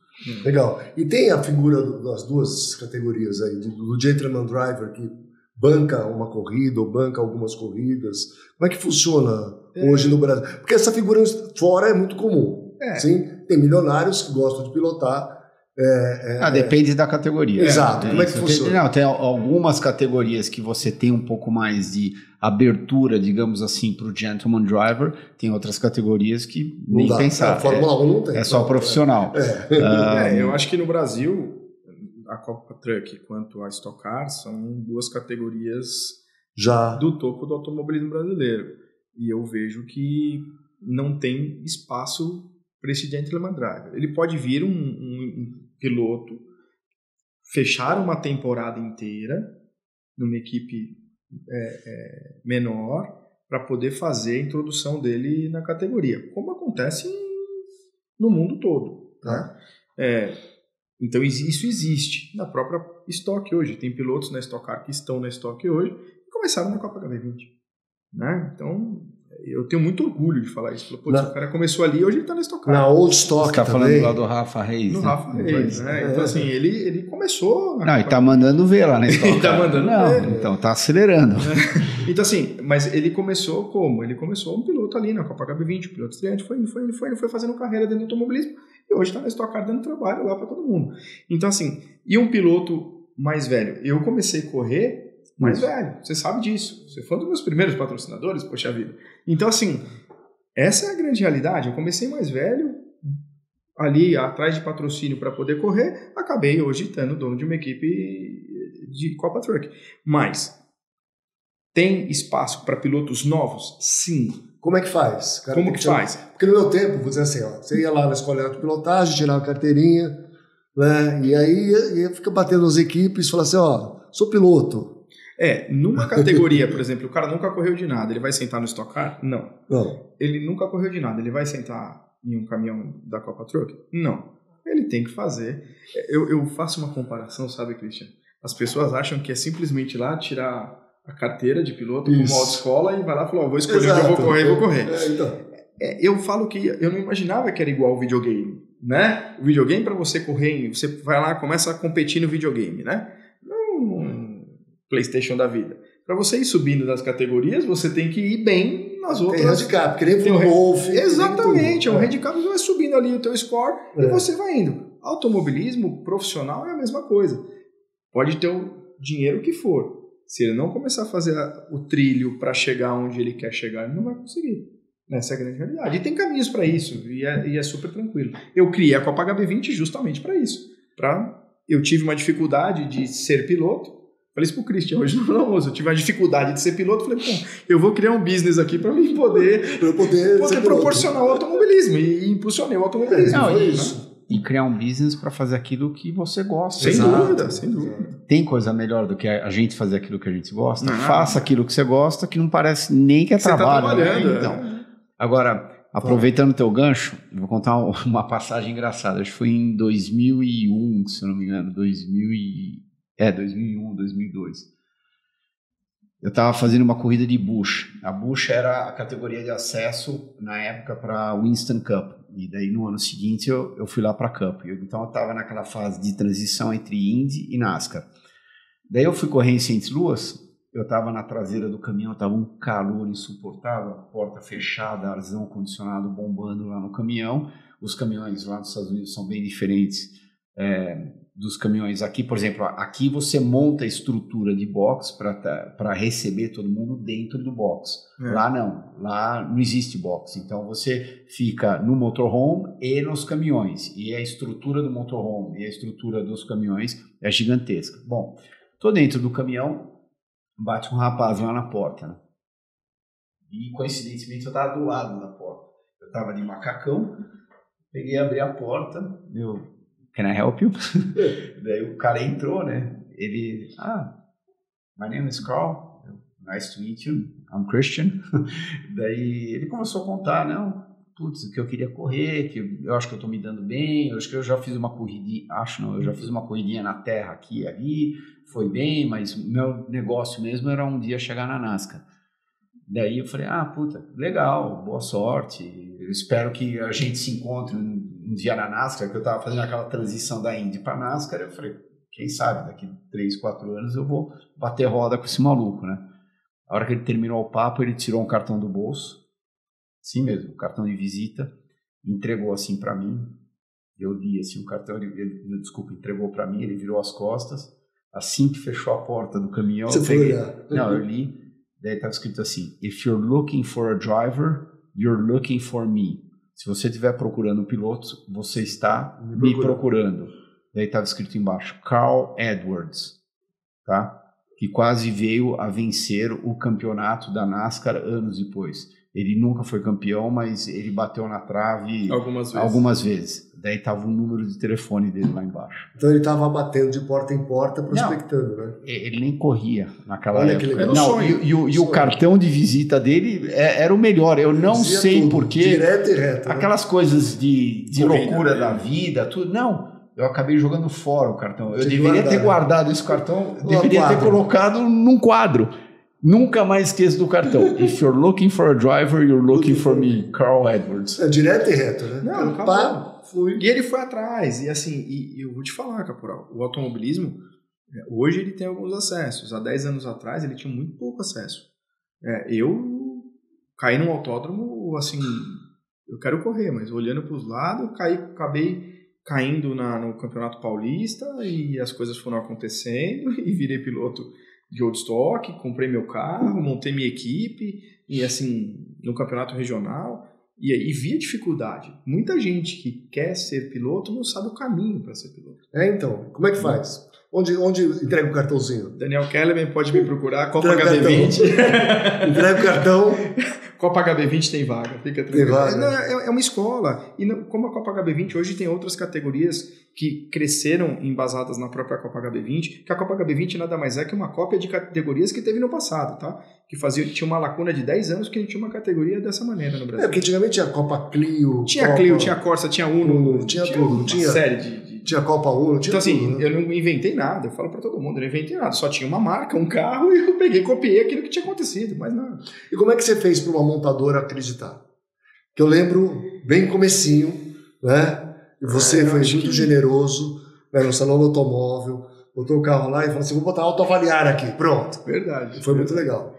Legal. E tem a figura das duas categorias aí, do Gentleman Driver que banca uma corrida ou banca algumas corridas. Como é que funciona hoje no Brasil? Porque essa figura fora é muito comum. Sim? Tem milionários que gostam de pilotar. Depende da categoria. Exato. Como é que funciona? Tem algumas categorias que você tem um pouco mais de abertura, digamos assim, para o Gentleman Driver. Tem outras categorias que nem pensar. A Fórmula 1 não tem. É só profissional. Eu acho que no Brasil, a Copa Truck quanto a Stock Car são 2 categorias já do topo do automobilismo brasileiro. E eu vejo que não tem espaço para esse Gentleman Driver. Ele pode vir um piloto, fechar uma temporada inteira numa equipe menor para poder fazer a introdução dele na categoria, como acontece no mundo todo. Né? Então isso existe na própria Stock hoje. Tem pilotos na Stock Car que estão na Stock hoje e começaram na Copa HB20. Né? Então eu tenho muito orgulho de falar isso. O cara começou ali e hoje ele está na Stock Car. Na Old Stock. Você está falando lá do Rafa Reis. No Rafa Reis, né? Então assim, ele começou... Não, e está mandando ver lá na Stock Car. Ele está mandando ver. Então está acelerando. Então assim, mas ele começou como? Ele começou um piloto ali na Copa HB20, piloto estreante, foi fazendo carreira dentro do automobilismo e hoje está na Stock Car dando trabalho lá para todo mundo. Então assim, e um piloto mais velho? Eu comecei a correr mais velho, você sabe disso. Você foi um dos meus primeiros patrocinadores, poxa vida. Então, assim, essa é a grande realidade. Eu comecei mais velho, ali atrás de patrocínio para poder correr, acabei hoje estando dono de uma equipe de Copa Truck. Mas, tem espaço para pilotos novos? Sim. Como é que faz? Cara, como que faz? Porque no meu tempo, vou dizer assim, você ia lá na escola de pilotagem, tirava a carteirinha, né? E aí ia ficar batendo nas equipes e falar assim, sou piloto. Numa categoria, por exemplo, o cara nunca correu de nada, ele vai sentar no Stock Car? Não. Ele nunca correu de nada, ele vai sentar em um caminhão da Copa Truck? Não. Ele tem que fazer. Eu faço uma comparação, sabe, Christian? As pessoas acham que é simplesmente ir lá tirar a carteira de piloto como autoescola e vai lá e falar, vou escolher onde eu vou correr, vou correr. Eu falo que eu não imaginava que era igual ao videogame, né? O videogame, para você correr, você vai lá e começa a competir no videogame, né? Não PlayStation da vida. Para você ir subindo das categorias, você tem que ir bem nas outras. Tem handicap, que nem pro Wolf. Exatamente, o handicap você vai subindo ali o teu score e você vai indo. Automobilismo profissional é a mesma coisa. Pode ter o dinheiro que for. Se ele não começar a fazer o trilho para chegar onde ele quer chegar, ele não vai conseguir. Essa é a grande realidade. E tem caminhos para isso, e é super tranquilo. Eu criei a Copa HB20 justamente para isso. Eu tive uma dificuldade de ser piloto. Falei isso pro Christian hoje no almoço. Eu tive uma dificuldade de ser piloto. Falei, eu vou criar um business aqui para mim poder proporcionar o automobilismo. E impulsionei o automobilismo. Não, isso. E criar um business para fazer aquilo que você gosta. Sem dúvida, sem dúvida. Tem coisa melhor do que a gente fazer aquilo que a gente gosta? Faça aquilo que você gosta, que não parece nem que é trabalho. Você tá trabalhando. Né? Então, agora, aproveitando o teu gancho, vou contar uma passagem engraçada. Acho que foi em 2001, se eu não me engano. 2001, 2002. Eu estava fazendo uma corrida de Busch. A Busch era a categoria de acesso, na época, para a Winston Cup. E daí, no ano seguinte, eu fui lá para a Cup. Então, eu estava naquela fase de transição entre Indy e NASCAR. Daí, eu fui correr em St. Louis. Eu estava na traseira do caminhão, estava um calor insuportável, porta fechada, arzão condicionado bombando lá no caminhão. Os caminhões lá nos Estados Unidos são bem diferentes dos caminhões aqui. Por exemplo, aqui você monta a estrutura de box para receber todo mundo dentro do box. Lá não existe box. Então você fica no motorhome e nos caminhões. E a estrutura do motorhome e a estrutura dos caminhões é gigantesca. Bom, estou dentro do caminhão, bate um rapaz lá na porta, né? E coincidentemente eu estava do lado da porta. Eu estava de macacão, peguei, abri a porta, can I help you? Daí o cara entrou, né? Ele, my name is Carl, nice to meet you, I'm Christian. Daí ele começou a contar, que eu queria correr, que eu acho que eu tô me dando bem, eu acho que eu já fiz uma corridinha, eu já fiz uma corridinha na terra aqui e ali, foi bem, mas meu negócio mesmo era um dia chegar na NASCAR. Daí eu falei, legal, boa sorte, eu espero que a gente se encontre um dia na NASCAR, que eu estava fazendo aquela transição da Indy para NASCAR. Eu falei, quem sabe, daqui 3, 4 anos eu vou bater roda com esse maluco, né? A hora que ele terminou o papo, ele tirou um cartão do bolso, assim mesmo, um cartão de visita, entregou assim para mim. Eu li assim o cartão, ele entregou para mim, ele virou as costas. Assim que fechou a porta do caminhão, eu li, daí estava escrito assim: If you're looking for a driver, you're looking for me. Se você estiver procurando um piloto, você está me procurando. Daí estava escrito embaixo, Carl Edwards, tá? Que quase veio a vencer o campeonato da NASCAR anos depois. Ele nunca foi campeão, mas ele bateu na trave algumas vezes. Daí estava o número de telefone dele lá embaixo. Então ele estava batendo de porta em porta, prospectando, né? Ele nem corria naquela Olha época. Que legal. E o cartão de visita dele era o melhor. Eu não sei porquê. Direto e reto. Aquelas coisas de loucura da vida, tudo. Não. Eu acabei jogando fora o cartão. Eu deveria ter guardado esse cartão, deveria ter colocado num quadro. Nunca mais esqueço do cartão. If you're looking for a driver, you're looking for me. Carl Edwards. É direto e reto, né? Não, e ele foi atrás. E assim, eu vou te falar, Caporal, o automobilismo, hoje ele tem alguns acessos. Há 10 anos atrás ele tinha muito pouco acesso. Eu caí num autódromo, assim, eu quero correr, mas olhando para os lados, acabei caindo no Campeonato Paulista e as coisas foram acontecendo e virei piloto de old stock, comprei meu carro, montei minha equipe e assim, no campeonato regional e vi a dificuldade. Muita gente que quer ser piloto não sabe o caminho para ser piloto. Então, como é que faz? Onde entrega o cartãozinho? Daniel Kellerman pode me procurar, Copa HB20. Entrega o cartão. Copa HB20 tem vaga, fica tranquilo. Tem vaga. Não, é uma escola. E como a Copa HB20 hoje tem outras categorias que cresceram embasadas na própria Copa HB20, que a Copa HB20 nada mais é que uma cópia de categorias que teve no passado, tá? Que tinha uma lacuna de 10 anos que a gente tinha uma categoria dessa maneira no Brasil. Porque antigamente tinha Copa Clio. Tinha Copa... Clio, tinha Corsa, tinha Uno. Tinha tudo. Uma série de... Tinha Copa Uno, tinha então, assim, tudo, né? eu não inventei nada, eu falo pra todo mundo, eu não inventei nada, só tinha uma marca, um carro, e eu peguei e copiei aquilo que tinha acontecido, mas nada. E como é que você fez para uma montadora acreditar? Que eu lembro bem comecinho, né? E você foi muito generoso, né? No salão do automóvel, botou o carro lá e falou assim, vou botar autoavaliar aqui, pronto. Verdade. Foi muito legal.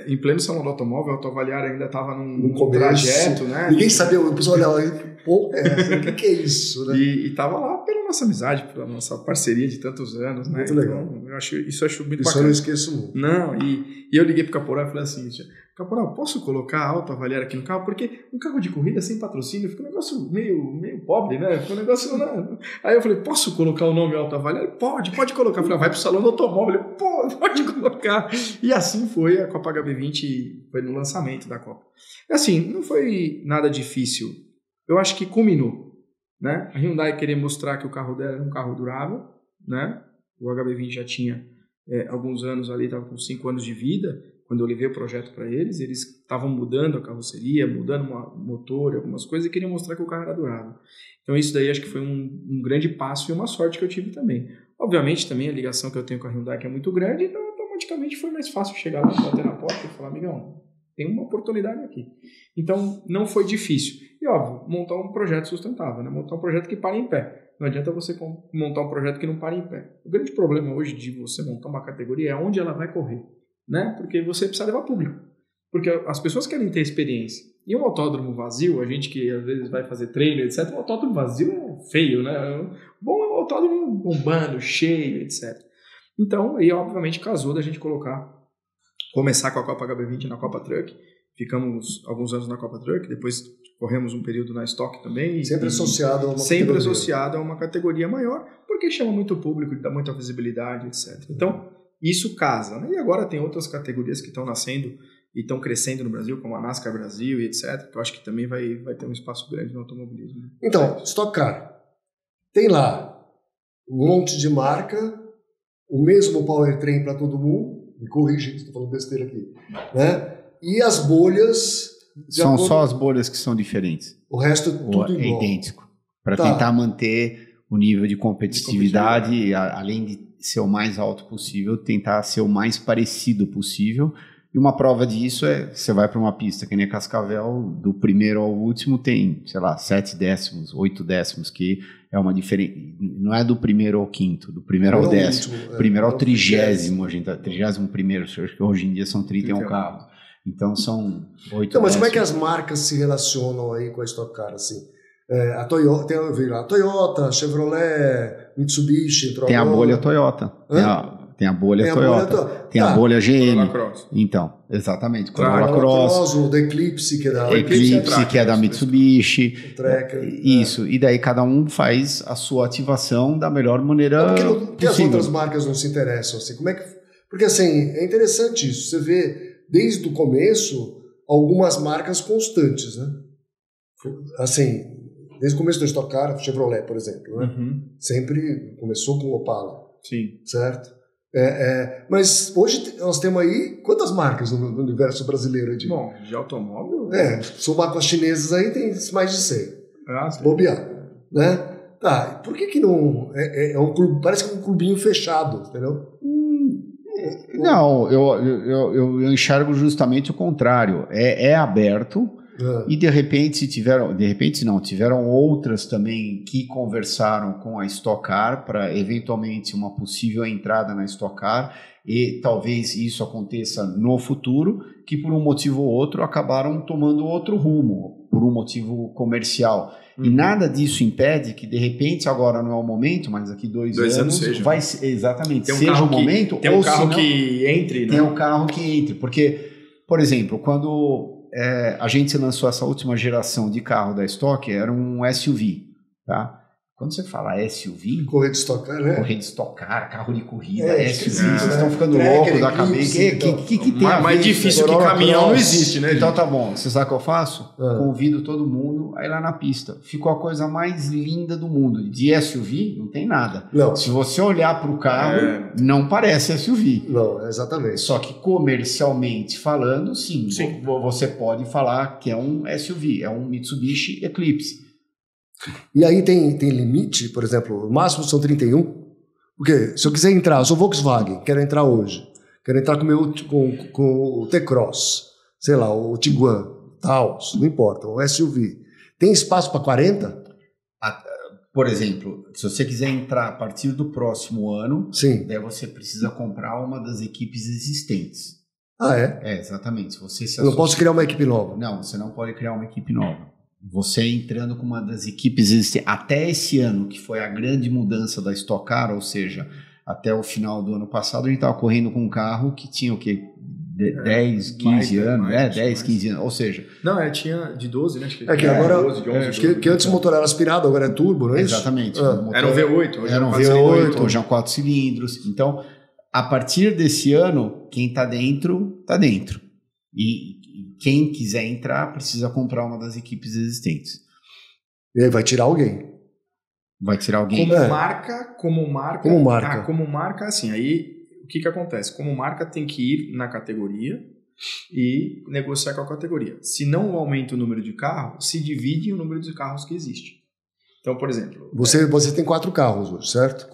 Em pleno salão do automóvel, a autoavaliar ainda estava num começo, trajeto, né? Ninguém sabia, o pessoal olhava, pô, o que é isso, né? E estava lá pela nossa amizade, pela nossa parceria de tantos anos, né? Muito legal. Então, eu acho muito bacana. Isso eu não esqueço muito. Não, e eu liguei pro Caporal e falei assim, Caporal, posso colocar autoavaliar aqui no carro? Porque um carro de corrida sem patrocínio fica um negócio meio pobre, né? Fica um negócio... Né? Aí eu falei, posso colocar o nome autoavaliar? Pode colocar. Eu falei, vai pro salão do automóvel. Ele, pode colocar. E assim foi a Copa HB20, foi no lançamento da Copa. Assim, não foi nada difícil. Eu acho que culminou, né? A Hyundai queria mostrar que o carro dela era um carro durável, né? O HB20 já tinha alguns anos ali, estava com 5 anos de vida. Quando eu levei o projeto para eles estavam mudando a carroceria, mudando o motor, algumas coisas, e queriam mostrar que o carro era durável. Então isso daí acho que foi um grande passo e uma sorte que eu tive também. Obviamente também a ligação que eu tenho com a Hyundai que é muito grande, então automaticamente foi mais fácil chegar lá, bater na porta e falar, amigão, tem uma oportunidade aqui. Então não foi difícil. E óbvio, montar um projeto sustentável, né? Montar um projeto que pare em pé. Não adianta você montar um projeto que não pare em pé. O grande problema hoje de você montar uma categoria é onde ela vai correr. Né? Porque você precisa levar público. Porque as pessoas querem ter experiência. E um autódromo vazio, a gente que às vezes vai fazer treino, etc., um autódromo vazio é feio, né? Bom é um autódromo bombando, cheio, etc. Então, aí obviamente casou da gente começar com a Copa HB20 na Copa Truck. Ficamos alguns anos na Copa Truck, depois corremos um período na Stock também. Sempre associado a uma sempre categoria. Associado a uma categoria maior, porque chama muito público, dá muita visibilidade, etc. Então, isso casa, né? E agora tem outras categorias que estão nascendo e estão crescendo no Brasil, como a NASCAR Brasil e etc., que eu acho que também vai ter um espaço grande no automobilismo. Então, Stock Car, tem lá um monte de marca, o mesmo powertrain para todo mundo, me corrija, estou falando besteira aqui, né? E as bolhas... São só as bolhas que são diferentes. O resto é tudo igual. É idêntico. Para tentar manter o nível de competitividade, além de ser o mais alto possível, tentar ser o mais parecido possível. E uma prova disso é, você vai para uma pista que nem a Cascavel, do primeiro ao último tem, sei lá, 7 décimos, 8 décimos, que é uma diferença, não é do primeiro ao quinto, do primeiro ao décimo, primeiro ao 30º, a gente tá, 31º, acho que hoje em dia são 31 carros. Então são 8 Então, mas décimos. como é que as marcas se relacionam aí com a Stock Car, assim? A Toyota, tem a Toyota, Chevrolet, Mitsubishi, tem a bolha Toyota, tem a bolha Toyota, tem a bolha GM. Então, exatamente. Corolla Cross, o da Eclipse, que é da Mitsubishi. Tracker, isso, e daí cada um faz a sua ativação da melhor maneira porque as outras marcas não se interessam, assim, como é que... Porque, assim, é interessante isso, você vê, desde o começo, algumas marcas constantes, né? Assim... Desde o começo da Stock Car, Chevrolet, por exemplo, né? Sempre começou com o Opala. Sim. Certo? Mas hoje nós temos aí quantas marcas no universo brasileiro? Bom, de automóvel? Somar com as chinesas aí tem mais de 100. Sim. Bobear. Né? Tá, por que não... É um clube, parece que é um clubinho fechado, entendeu? Não, eu enxergo justamente o contrário. É aberto. E de repente tiveram outras também que conversaram com a Stock Car para eventualmente uma possível entrada na Stock Car, e talvez isso aconteça no futuro, que por um motivo ou outro acabaram tomando outro rumo, por um motivo comercial. E nada disso impede que de repente agora não é o momento, mas daqui 2 anos seja. Vai exatamente, seja o momento. Tem um carro que entre, né? Tem um carro que entre, porque, por exemplo, quando a gente lançou essa última geração de carro da Stock, era um SUV, tá? Quando você fala SUV, Correr de estocar, né? correr de estocar, carro de corrida, SUV, vocês né? estão ficando Tracker, loucos da Eclipse, cabeça. então. Que tem a ver? Mais difícil que caminhão não existe, né? Então tá bom, você sabe o que eu faço? Ah. Convido todo mundo a ir lá na pista. Ficou a coisa mais linda do mundo. De SUV, não tem nada. Não, Se você olhar para o carro, não parece SUV. não, exatamente. Só que comercialmente falando, sim, Sim. você pode falar que é um SUV, é um Mitsubishi Eclipse. E aí tem limite, por exemplo, o máximo são 31. Porque se eu quiser entrar, eu sou Volkswagen, quero entrar hoje. Quero entrar com o T-Cross, sei lá, o Tiguan, Taos, não importa, o SUV. Tem espaço para 40? Por exemplo, se você quiser entrar a partir do próximo ano, Sim. daí você precisa comprar uma das equipes existentes. Ah, é? É, exatamente. Se você se Eu não posso criar uma equipe nova. Não, você não pode criar uma equipe nova. Você entrando com uma das equipes existentes, até esse ano, que foi a grande mudança da Stock Car, ou seja, até o final do ano passado, a gente estava correndo com um carro que tinha o quê? 10, 15 anos? 10, 15 anos, ou seja... Não, tinha de 12, né? Acho É que agora, 12, de 11, que antes o motor era aspirado, agora é turbo, não é isso? Exatamente. Ah. O motor Era um V8. Hoje era um 4 V8, cilindros. hoje é um 4 cilindros. Então, a partir desse ano, quem está dentro, está dentro. E quem quiser entrar precisa comprar uma das equipes existentes. E aí vai tirar alguém. Vai tirar alguém. Como É. marca. Como marca. Como marca, assim, aí o que acontece? Como marca tem que ir na categoria e negociar com a categoria. Se não aumenta o número de carros, se divide o número de carros que existe. Então, por exemplo... Você tem 4 carros hoje, certo?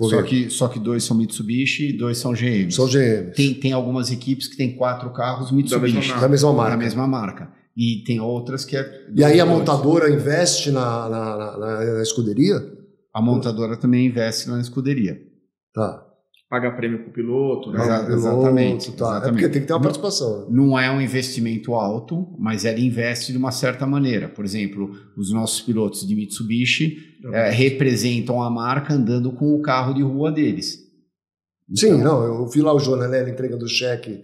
Só que 2 são Mitsubishi e 2 são GM. São GM. Tem algumas equipes que tem 4 carros Mitsubishi. mesma Da mesma marca. Da mesma marca. E tem outras que é... E aí a dois. montadora investe na escuderia? A montadora também investe na escuderia. Tá. Paga prêmio pro piloto, né? Exato. Exatamente, Tá. exatamente. É porque tem que ter uma participação. Né? Não é um investimento alto, mas ela investe de uma certa maneira. Por exemplo, os nossos pilotos de Mitsubishi representam a marca andando com o carro de rua deles. Sim, não, eu vi lá o Jonanelli entregando o cheque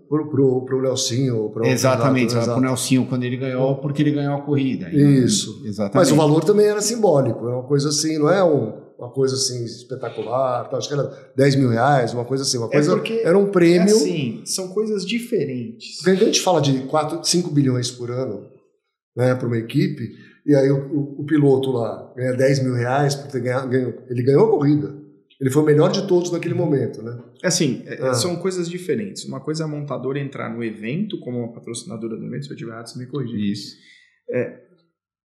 pro Nelsinho. Exatamente, exato. para o Nelsinho quando ele ganhou, porque ele ganhou a corrida. Isso. Exatamente. Mas o valor também era simbólico, é uma coisa assim, não é uma coisa assim espetacular, acho que era 10 mil reais, uma coisa assim, era um prêmio. Assim, são coisas diferentes. Porque a gente fala de 5 bilhões por ano, né, para uma equipe, e aí o piloto lá ganha 10 mil reais por ter ele ganhou a corrida. Ele foi o melhor de todos naquele momento, né? Assim, são coisas diferentes. Uma coisa é a montadora entrar no evento como uma patrocinadora do evento, se eu tiver errado, você me corrige. Isso.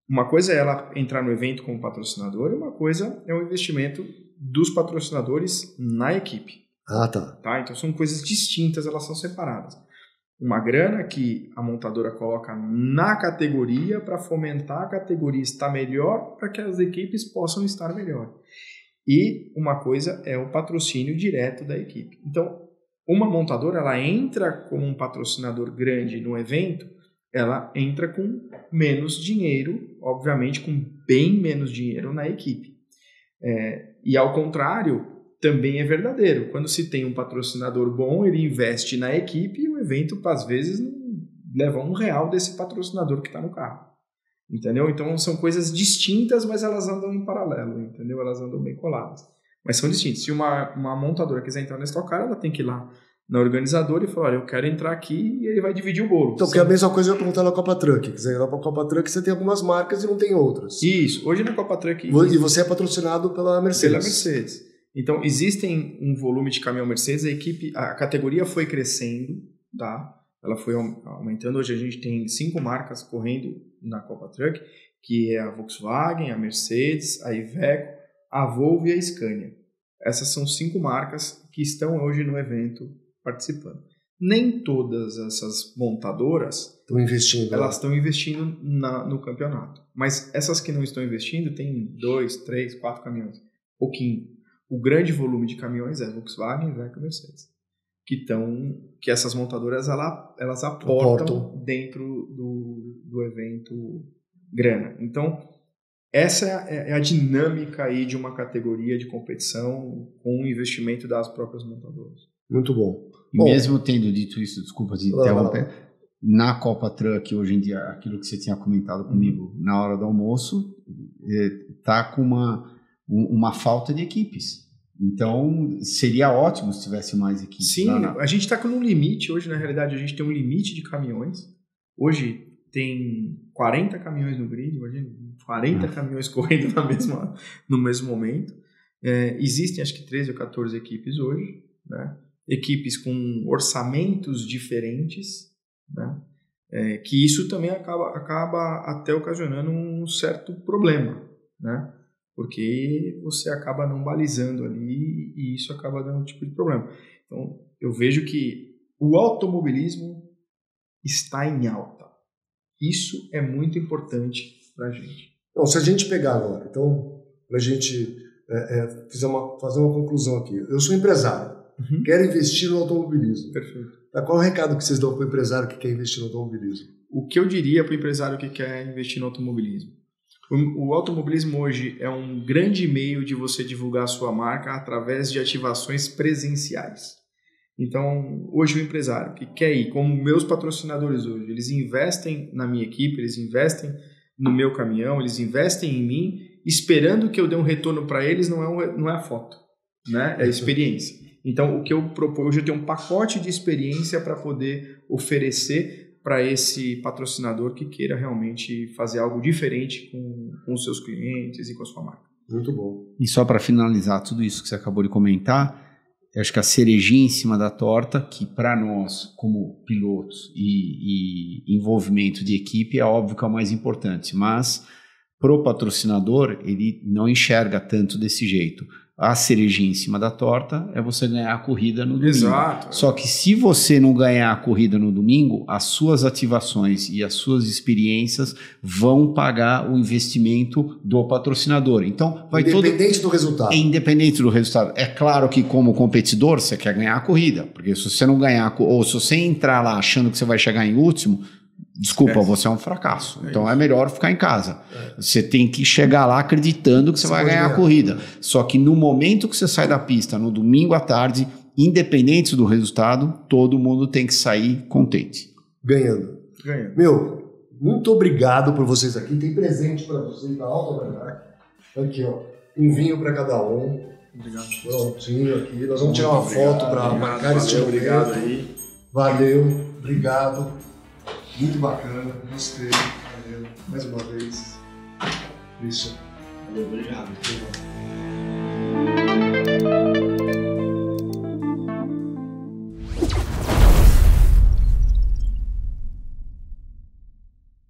Uma coisa é ela entrar no evento como patrocinadora e uma coisa é o investimento dos patrocinadores na equipe. Ah, tá. Então são coisas distintas, elas são separadas. Uma grana que a montadora coloca na categoria para fomentar a categoria estar melhor para que as equipes possam estar melhor. E uma coisa é o patrocínio direto da equipe. Então, uma montadora, ela entra como um patrocinador grande no evento, ela entra com menos dinheiro, obviamente com bem menos dinheiro na equipe. E ao contrário, também é verdadeiro. Quando se tem um patrocinador bom, ele investe na equipe e o evento, às vezes, não leva R$1 desse patrocinador que está no carro. Entendeu? Então são coisas distintas, mas elas andam em paralelo, entendeu? Elas andam bem coladas. Mas são distintas. Se uma montadora quiser entrar na Stock Car, ela tem que ir lá na organizadora e falar, olha, eu quero entrar aqui, e ele vai dividir o bolo. Então, porque a mesma coisa eu ia perguntar na Copa Truck. Quiser ir lá para a Copa Truck, você tem algumas marcas e não tem outras. Isso. Hoje na Copa Truck... E você é patrocinado pela Mercedes. Pela Mercedes. Então, existem um volume de caminhão Mercedes, a categoria foi crescendo, tá? Ela foi aumentando. Hoje a gente tem 5 marcas correndo na Copa Truck, que é a Volkswagen, a Mercedes, a Iveco, a Volvo e a Scania. Essas são 5 marcas que estão hoje no evento participando. Nem todas essas montadoras estão estão investindo no campeonato. Mas essas que não estão investindo tem 2, 3, 4 caminhões. Pouquinho. O grande volume de caminhões é Volkswagen, Iveco e Mercedes. Que essas montadoras elas aportam dentro do evento grana. Então, essa é a dinâmica aí de uma categoria de competição com o investimento das próprias montadoras. Muito bom. E mesmo tendo dito isso, desculpa te interromper, na Copa Truck, hoje em dia, aquilo que você tinha comentado comigo na hora do almoço, está com uma falta de equipes. Então, seria ótimo se tivesse mais equipes. Sim, a gente está com um limite hoje, na realidade, a gente tem um limite de caminhões. Hoje tem 40 caminhões no grid, imagina, 40 caminhões correndo no mesmo momento. Existem, acho que 13 ou 14 equipes hoje, né? Equipes com orçamentos diferentes, né? Que isso também acaba até ocasionando um certo problema, né? Porque você acaba não balizando ali e isso acaba dando um tipo de problema. Então, eu vejo que o automobilismo está em alta. Isso é muito importante para a gente. Então, se a gente pegar agora, então, para a gente fazer uma conclusão aqui. Eu sou empresário, quero investir no automobilismo. Perfeito. Qual é o recado que vocês dão para o empresário que quer investir no automobilismo? O que eu diria para o empresário que quer investir no automobilismo? O automobilismo hoje é um grande meio de você divulgar a sua marca através de ativações presenciais. Então, hoje o empresário que quer ir, como meus patrocinadores hoje, eles investem na minha equipe, eles investem no meu caminhão, eles investem em mim, esperando que eu dê um retorno para eles, não é a foto, né? É a experiência. Então, o que eu proponho hoje é ter um pacote de experiência para poder oferecer para esse patrocinador que queira realmente fazer algo diferente com os seus clientes e com a sua marca. Muito bom. E só para finalizar tudo isso que você acabou de comentar, eu acho que a cerejinha em cima da torta, que para nós, como pilotos e envolvimento de equipe, é óbvio que é o mais importante, mas pro patrocinador, ele não enxerga tanto desse jeito. A cerejinha em cima da torta é você ganhar a corrida no domingo. Exato. Só que se você não ganhar a corrida no domingo, as suas ativações e as suas experiências vão pagar o investimento do patrocinador. Então, vai independente do resultado. Independente do resultado. É claro que como competidor, você quer ganhar a corrida. Porque se você não ganhar, ou se você entrar lá achando que você vai chegar em último, desculpa, você é um fracasso. Então é melhor ficar em casa. Você tem que chegar lá acreditando que você vai ganhar a corrida. Só que no momento que você sai da pista, no domingo à tarde, independente do resultado, todo mundo tem que sair contente. Ganhando. Meu, muito obrigado por vocês aqui. Tem presente para vocês da Alta Verdade. Aqui, ó. Um vinho para cada um. Obrigado. Prontinho aqui. Nós vamos tirar uma foto para marcar esse momento. Obrigado aí. Valeu. Obrigado. Muito bacana, gostei, valeu, mais uma vez. Isso. Valeu, obrigado.